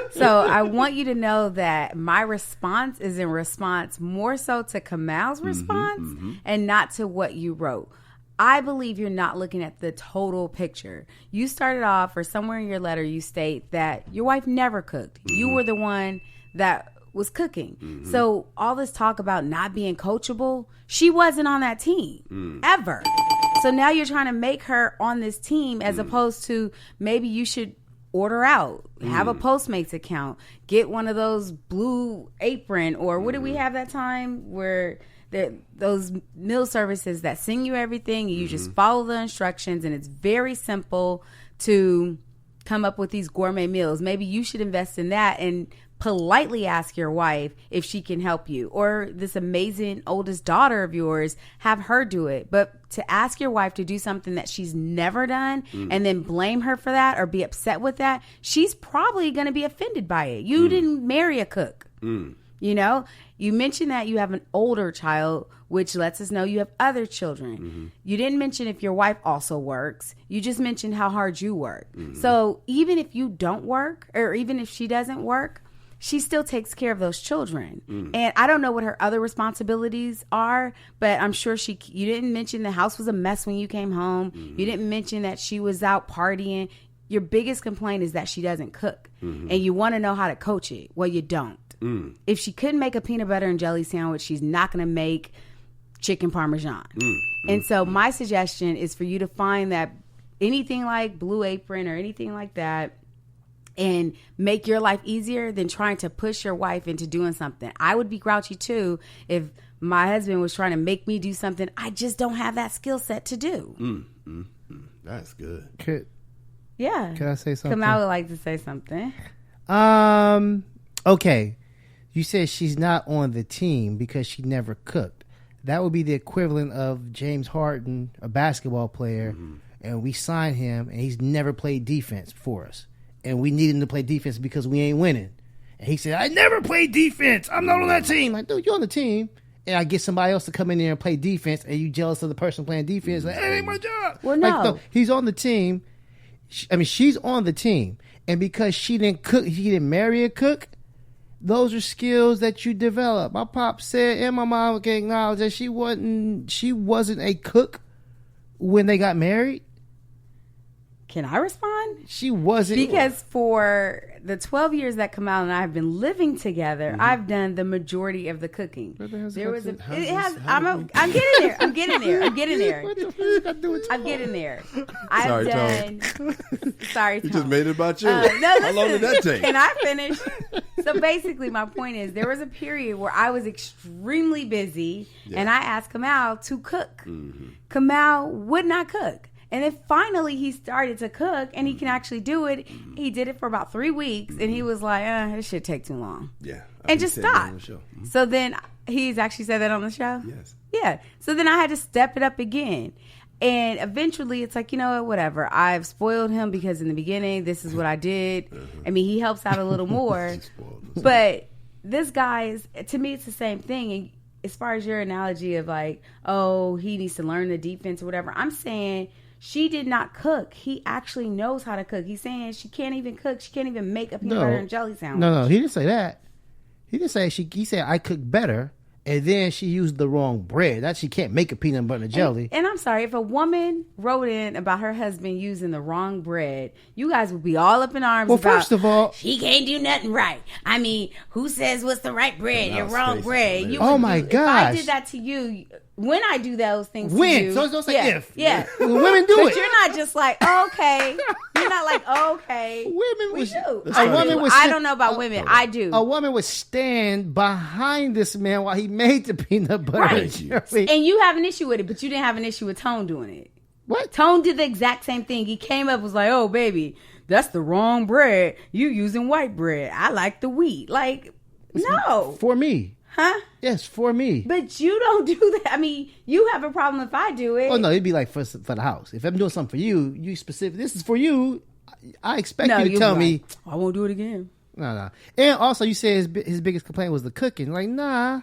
C: So I want you to know that my response is in response more so to Kamal's response and not to what you wrote. I believe you're not looking at the total picture. You started off, or somewhere in your letter, you state that your wife never cooked. You were the one that was cooking. So all this talk about not being coachable, she wasn't on that team ever. So now you're trying to make her on this team as opposed to maybe you should order out, have a Postmates account, get one of those Blue Apron, or what did we have that time where those meal services that send you everything and you just follow the instructions, and it's very simple to come up with these gourmet meals. Maybe you should invest in that and politely ask your wife if she can help you, or this amazing oldest daughter of yours, have her do it. But to ask your wife to do something that she's never done and then blame her for that or be upset with that, she's probably going to be offended by it. You didn't marry a cook. You know, you mentioned that you have an older child, which lets us know you have other children. You didn't mention if your wife also works. You just mentioned how hard you work. So even if you don't work, or even if she doesn't work, she still takes care of those children. And I don't know what her other responsibilities are, but I'm sure you didn't mention the house was a mess when you came home. You didn't mention that she was out partying. Your biggest complaint is that she doesn't cook, and you want to know how to coach it. Well, you don't. If she couldn't make a peanut butter and jelly sandwich, she's not going to make chicken parmesan. And so my suggestion is for you to find that anything like Blue Apron or anything like that, and make your life easier than trying to push your wife into doing something. I would be grouchy too if my husband was trying to make me do something I just don't have that skill set to do.
A: That's good.
B: Could
C: I
B: say something?
C: Kamal would like to say something.
B: Okay. You said she's not on the team because she never cooked. That would be the equivalent of James Harden, a basketball player, and we signed him, and he's never played defense for us. And we need him to play defense because we ain't winning. And he said, I never played defense. I'm not on that team. Like, dude, you're on the team. And I get somebody else to come in there and play defense, and you jealous of the person playing defense. Like, hey, ain't my job.
C: Well, no.
B: Like, no, he's on the team. She's on the team. And because she didn't cook, he didn't marry a cook, those are skills that you develop. My pop said, and my mom can acknowledge that she wasn't a cook when they got married.
C: Can I respond?
B: She wasn't.
C: Because for the 12 years that Kamal and I have been living together, I've done the majority of the cooking. I'm getting there. I'm getting there. I'm getting there.
A: Sorry,
C: Tom. Sorry, Tom.
A: You just made it about you.
C: No,
A: How long did that take?
C: Can I finish? So basically, my point is there was a period where I was extremely busy, and I asked Kamal to cook. Kamal would not cook. And then finally he started to cook, and he can actually do it. He did it for about 3 weeks, and he was like, this shit take too long.
A: Yeah.
C: And just stopped. So then he's actually said that on the show?
A: Yes.
C: Yeah. So then I had to step it up again. And eventually it's like, you know what, whatever. I've spoiled him because in the beginning, this is what I did. I mean, he helps out a little more. But this guy to me, it's the same thing. And as far as your analogy of like, oh, he needs to learn the defense or whatever, I'm saying she did not cook. He actually knows how to cook. He's saying she can't even cook. She can't even make a peanut butter and jelly sandwich.
B: No, he didn't say that. He didn't say he said I cook better, and then she used the wrong bread. That she can't make a peanut butter and jelly.
C: And I'm sorry, if a woman wrote in about her husband using the wrong bread, you guys would be all up in arms.
B: Well, first of all,
C: she can't do nothing right. I mean, who says what's the right bread? Your wrong bread.
B: Oh my gosh!
C: If I did that to you, when I do those things to
B: When.
C: you.
B: So don't say if.
C: Yeah.
B: Women do
C: But
B: it.
C: you're not just like, okay. You're not like, okay.
B: Women
C: We
B: would
C: do.
B: a woman would
C: I don't know about women. I do.
B: A woman would stand behind this man while he made the peanut butter
C: Right.
B: and jelly.
C: And you have an issue with it, but you didn't have an issue with Tone doing it.
B: What?
C: Tone did the exact same thing. He came up, was like, oh, baby, that's the wrong bread. You using white bread. I like the wheat. Like, no.
B: For me.
C: Huh?
B: Yes, for me.
C: But you don't do that. I mean, you have a problem if I do it.
B: Oh no, it'd be like for the house. If I'm doing something for you, you specific. This is for you. I expect you to
C: you'll
B: tell
C: be
B: me.
C: like, I won't do it again.
B: No. And also, you said his biggest complaint was the cooking. Like, nah,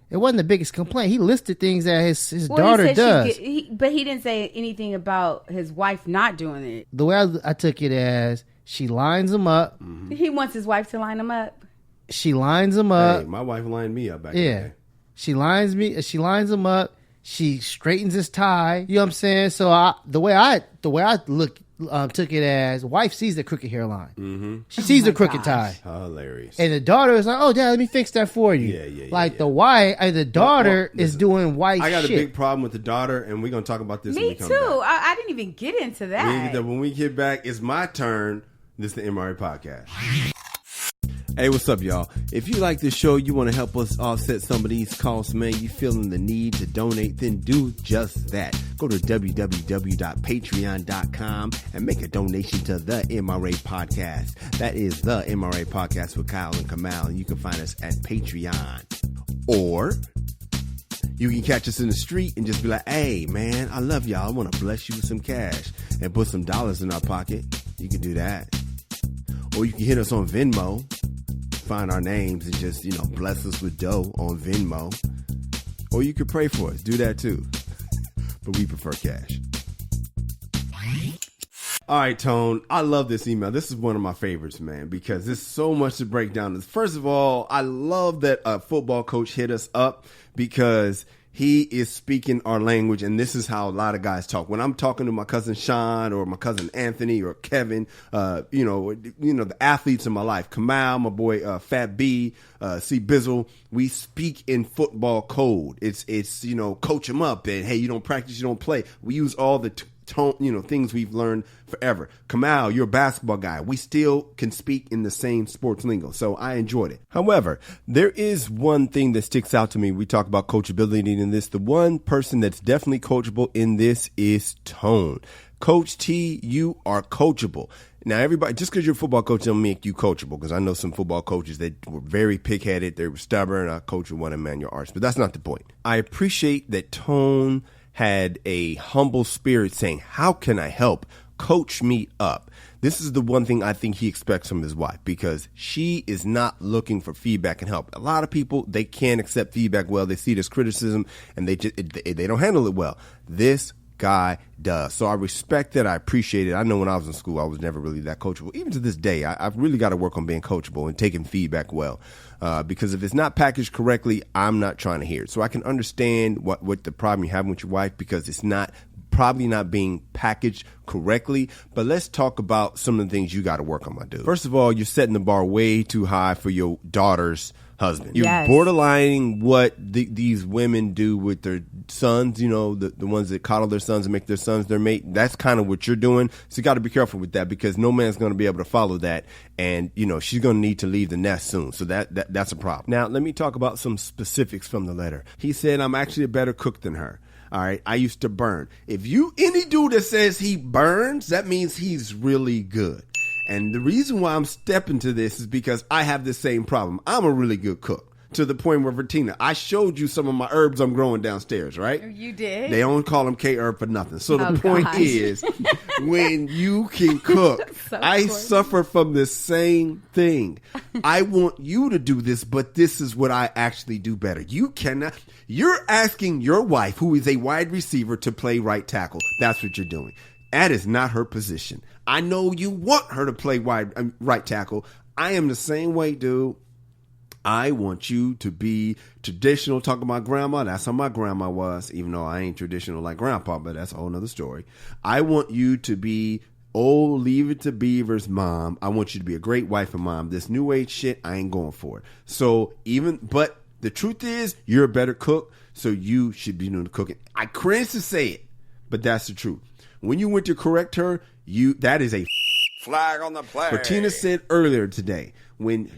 B: it wasn't the biggest complaint. He listed things that his daughter does.
C: But he didn't say anything about his wife not doing it.
B: The way I took it as she lines him up.
A: Mm-hmm.
C: He wants his wife to line him up.
B: She lines him up.
A: Hey, my wife lined me up back in the day.
B: She lines him up. She straightens his tie. You know what I'm saying? So the way I took it as wife sees the crooked hairline.
A: Mm-hmm.
B: She sees the crooked tie.
A: Hilarious.
B: And the daughter is like, "Oh, Dad, let me fix that for you."
A: Yeah.
B: The wife, the daughter is doing white shit.
A: I got a big problem with the daughter, and we're gonna talk about this. when
C: Me
A: we come
C: too.
A: back.
C: I didn't even get into that.
A: When we get back, it's my turn. This is the MRA podcast. Hey, what's up, y'all? If you like this show, you want to help us offset some of these costs, man, you feeling the need to donate, then do just that. Go to www.patreon.com and make a donation to the MRA podcast. That is the MRA podcast with Kyle and Kamal, and you can find us at Patreon. Or you can catch us in the street and just be like, hey, man, I love y'all. I want to bless you with some cash and put some dollars in our pocket. You can do that. Or you can hit us on Venmo. Find our names and just, bless us with dough on Venmo. Or you could pray for us. Do that too. But we prefer cash. All right, Tone. I love this email. This is one of my favorites, man, because there's so much to break down. First of all, I love that a football coach hit us up because he is speaking our language, and this is how a lot of guys talk. When I'm talking to my cousin Sean or my cousin Anthony or Kevin, the athletes in my life, Kamal, my boy Fat B, C Bizzle, we speak in football code. It's coach them up, and hey, you don't practice, you don't play. We use all the things we've learned forever. Kamal, you're a basketball guy. We still can speak in the same sports lingo. So I enjoyed it. However, there is one thing that sticks out to me. We talk about coachability in this. The one person that's definitely coachable in this is Tone. Coach T, you are coachable. Now, everybody, just because you're a football coach don't make you coachable, because I know some football coaches that were very pig-headed. They were stubborn. I coach with one Emmanuel Arts, but that's not the point. I appreciate that Tone had a humble spirit saying, how can I help? Coach me up. This is the one thing I think he expects from his wife, because she is not looking for feedback and help. A lot of people, they can't accept feedback well. They see it as criticism and they don't handle it well. This guy does. So I respect that. I appreciate it. I know when I was in school, I was never really that coachable. Even to this day, I've really got to work on being coachable and taking feedback well. Because if it's not packaged correctly, I'm not trying to hear it. So I can understand what the problem you're having with your wife, because it's probably not being packaged correctly. But let's talk about some of the things you got to work on, my dude. First of all, you're setting the bar way too high for your daughter's husband. You're borderlining what these women do with their sons, the ones that coddle their sons and make their sons their mate. That's kind of what you're doing. So you got to be careful with that, because no man's going to be able to follow that. And, she's going to need to leave the nest soon. So that's a problem. Now, let me talk about some specifics from the letter. He said, I'm actually a better cook than her. All right. I used to burn. Any dude that says he burns, that means he's really good. And the reason why I'm stepping to this is because I have the same problem. I'm a really good cook, to the point where, Vertina, I showed you some of my herbs I'm growing downstairs, right?
C: You did.
A: They don't call them K-herb for nothing. So the point is, when you can cook, I suffer from the same thing. I want you to do this, but this is what I actually do better. You cannot. You're asking your wife, who is a wide receiver, to play right tackle. That's what you're doing. That is not her position. I know you want her to play right tackle. I am the same way, dude. I want you to be traditional. Talking about grandma, that's how my grandma was, even though I ain't traditional like grandpa, but that's a whole nother story. I want you to be Leave It to Beaver's mom. I want you to be a great wife and mom. This new age shit, I ain't going for it. So but The truth is, you're a better cook, so you should be doing the cooking. I cringe to say it, but that's the truth. When you went to correct her, that is a flag on the play. Vertina said earlier today, when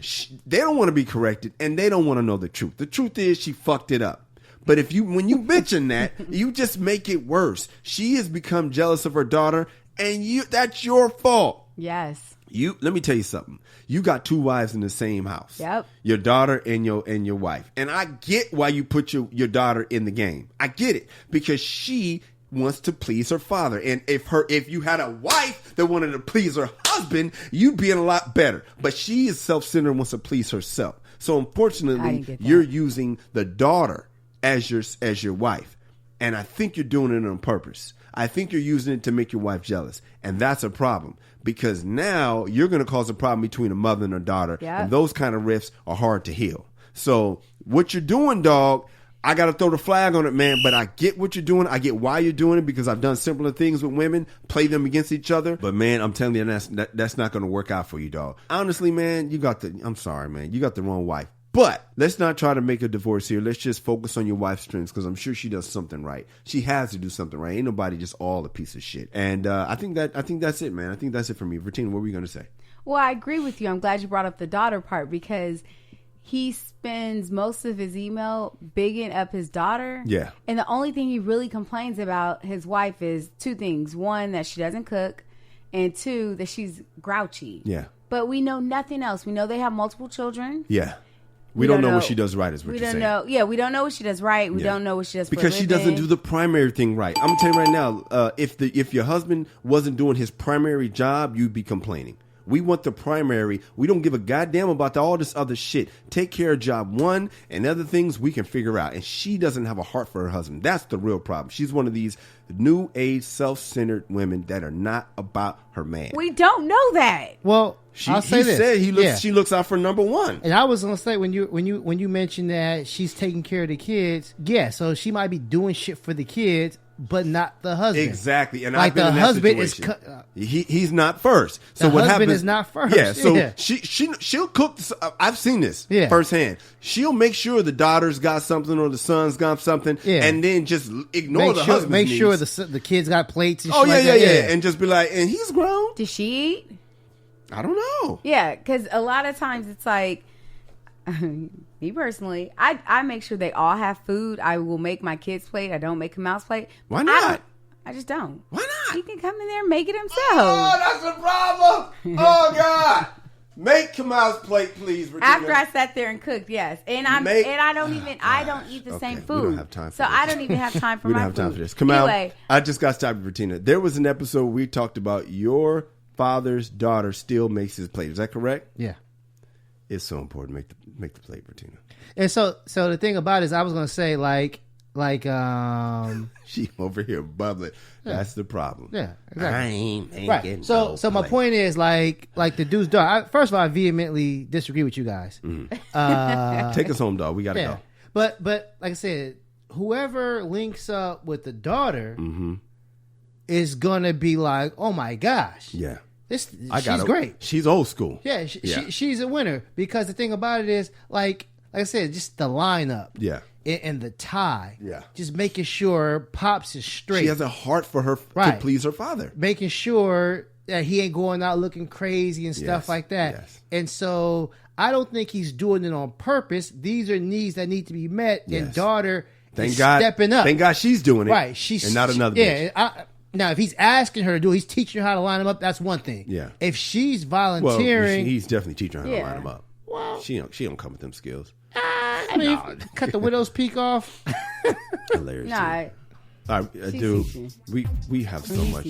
A: they don't want to be corrected and they don't want to know the truth. The truth is she fucked it up. But when you mention that, you just make it worse. She has become jealous of her daughter, and that's your fault.
C: Yes.
A: Let me tell you something. You got 2 wives in the same house.
C: Yep. Your
A: daughter and your wife. And I get why you put your daughter in the game. I get it. Because she wants to please her father. And if you had a wife that wanted to please her husband, you'd be in a lot better. But she is self-centered and wants to please herself. So unfortunately, you're using the daughter as your wife. And I think you're doing it on purpose. I think you're using it to make your wife jealous. And that's a problem. Because now you're going to cause a problem between a mother and a daughter. Yep. And those kind of rifts are hard to heal. So what you're doing, dog, I got to throw the flag on it, man. But I get what you're doing. I get why you're doing it, because I've done similar things with women, play them against each other. But, man, I'm telling you, that's not going to work out for you, dog. Honestly, man, I'm sorry, man. You got the wrong wife. But let's not try to make a divorce here. Let's just focus on your wife's strengths, because I'm sure she does something right. She has to do something right. Ain't nobody just all a piece of shit. And I think that's it, man. I think that's it for me. Vertina, what were you going to say?
C: Well, I agree with you. I'm glad you brought up the daughter part, because he spends most of his email bigging up his daughter.
A: Yeah.
C: And the only thing he really complains about his wife is 2 things. 1, that she doesn't cook, and 2, that she's grouchy.
A: Yeah.
C: But we know nothing else. We know they have multiple children.
A: Yeah. We don't know what she does right, is what you're saying.
C: We don't know what she does right. We don't know what she does
A: because she doesn't do the primary thing right. I'm gonna tell you right now, if your husband wasn't doing his primary job, you'd be complaining. We want the primary. We don't give a goddamn about all this other shit. Take care of job 1, and other things we can figure out. And she doesn't have a heart for her husband. That's the real problem. She's one of these new age, self-centered women that are not about her man.
C: We don't know that.
B: Well, I'll say this.
A: Said she looks out for number 1.
B: And I was gonna say, when you mentioned that she's taking care of the kids, yeah, so she might be doing shit for the kids, but not the husband.
A: Exactly. And
B: like
A: I've been
B: the
A: in that
B: husband
A: situation. He's not first. So
B: the
A: what
B: husband
A: happens
B: is not first.
A: Yeah. So she'll cook. I've seen this firsthand. She'll make sure the daughter's got something or the son's got something, and then just ignore the husband's
B: Make
A: needs.
B: sure the kids got plates and
A: shit
B: like that.
A: Yeah. And just be like, and he's grown.
C: Does she eat?
A: I don't know.
C: Yeah, because a lot of times it's like, me personally, I make sure they all have food. I will make my kids' plate. I don't make Kamal's plate.
A: Why not?
C: I just don't.
A: Why not?
C: He can come in there and make it himself.
A: Oh, that's the problem. Oh, God. Make Kamal's plate, please, Vertina.
C: After I sat there and cooked, yes. And I don't eat the same food.
A: We don't have time for
C: so
A: this.
C: I don't even have time for my food.
A: We don't have time for this. Kamal,
C: anyway,
A: I just got stopped with Vertina. There was an episode where we talked about your father's daughter still makes his plate. Is that correct?
B: Yeah.
A: It's so important. Make the plate, Vertina.
B: And so the thing about it is, I was gonna say like
A: she over here bubbling. Yeah. That's the problem.
B: Yeah, exactly.
A: I ain't making
B: right. So my point is like the dude's daughter. First of all, I vehemently disagree with you guys.
A: Mm-hmm. Take us home, dog. We gotta go.
B: But like I said, whoever links up with the daughter is gonna be like, oh my gosh,
A: yeah.
B: She's great.
A: She's old school.
B: Yeah, she's a winner, because the thing about it is, like I said, just the lineup.
A: Yeah.
B: And the tie.
A: Yeah.
B: Just making sure Pops is straight.
A: She has a heart for her to please her father.
B: Making sure that he ain't going out looking crazy and stuff like that. Yes. And so I don't think he's doing it on purpose. These are needs that need to be met. Yes. And daughter is stepping up.
A: Thank God she's doing it.
B: Right. She's
A: and not another bitch.
B: Now, if he's asking her to do it, he's teaching her how to line them up, that's one thing.
A: Yeah.
B: If she's volunteering...
A: Well, he's definitely teaching her how to line them up. Well, she don't come with them skills.
B: I mean, cut the widow's peak off.
A: Hilarious.
C: Nah.
A: All right, dude, we have so much.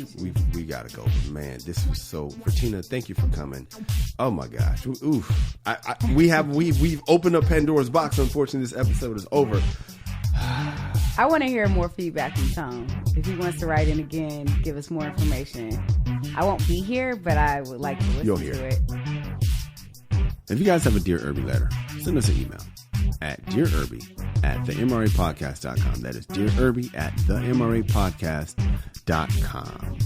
A: We gotta go. Man, this was so... Vertina, thank you for coming. Oh my gosh. Oof. We've opened up Pandora's box. Unfortunately, this episode is over.
C: I want to hear more feedback from Tom. If he wants to write in again, give us more information. I won't be here, but I would like to listen to it.
A: If you guys have a Dear Irby letter, send us an email at dearirby@themrapodcast.com. That is dearirby@themrapodcast.com.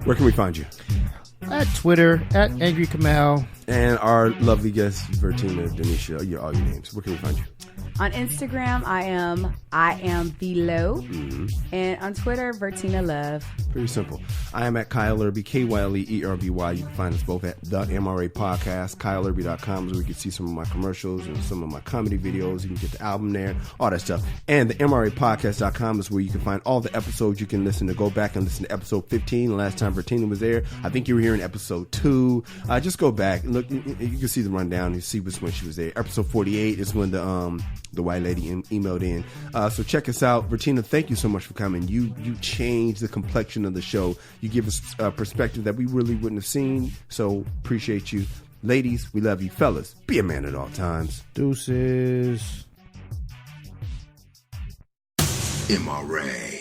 A: Where can we find you?
B: At Twitter, at Angry Kamal.
A: And our lovely guest, Vertina, Denisha, all your names. Where can we find you?
C: On Instagram, I am Velo. And on Twitter, Vertina Love.
A: Pretty simple. I am at Kyle Irby, KYLEERBY. You can find us both at the MRA Podcast. KyleIrby.com is where you can see some of my commercials and some of my comedy videos. You can get the album there, all that stuff. And the MRAPodcast.com is where you can find all the episodes you can listen to. Go back and listen to episode 15. The last time Vertina was there, I think you were here in episode 2. Just go back. Look, you can see the rundown. You see which when she was there. Episode 48 is when the white lady emailed in. So check us out. Vertina, thank you so much for coming. You changed the complexion of the show. You give us a perspective that we really wouldn't have seen. So appreciate you. Ladies, we love you. Fellas, be a man at all times.
B: Deuces.
F: MRA.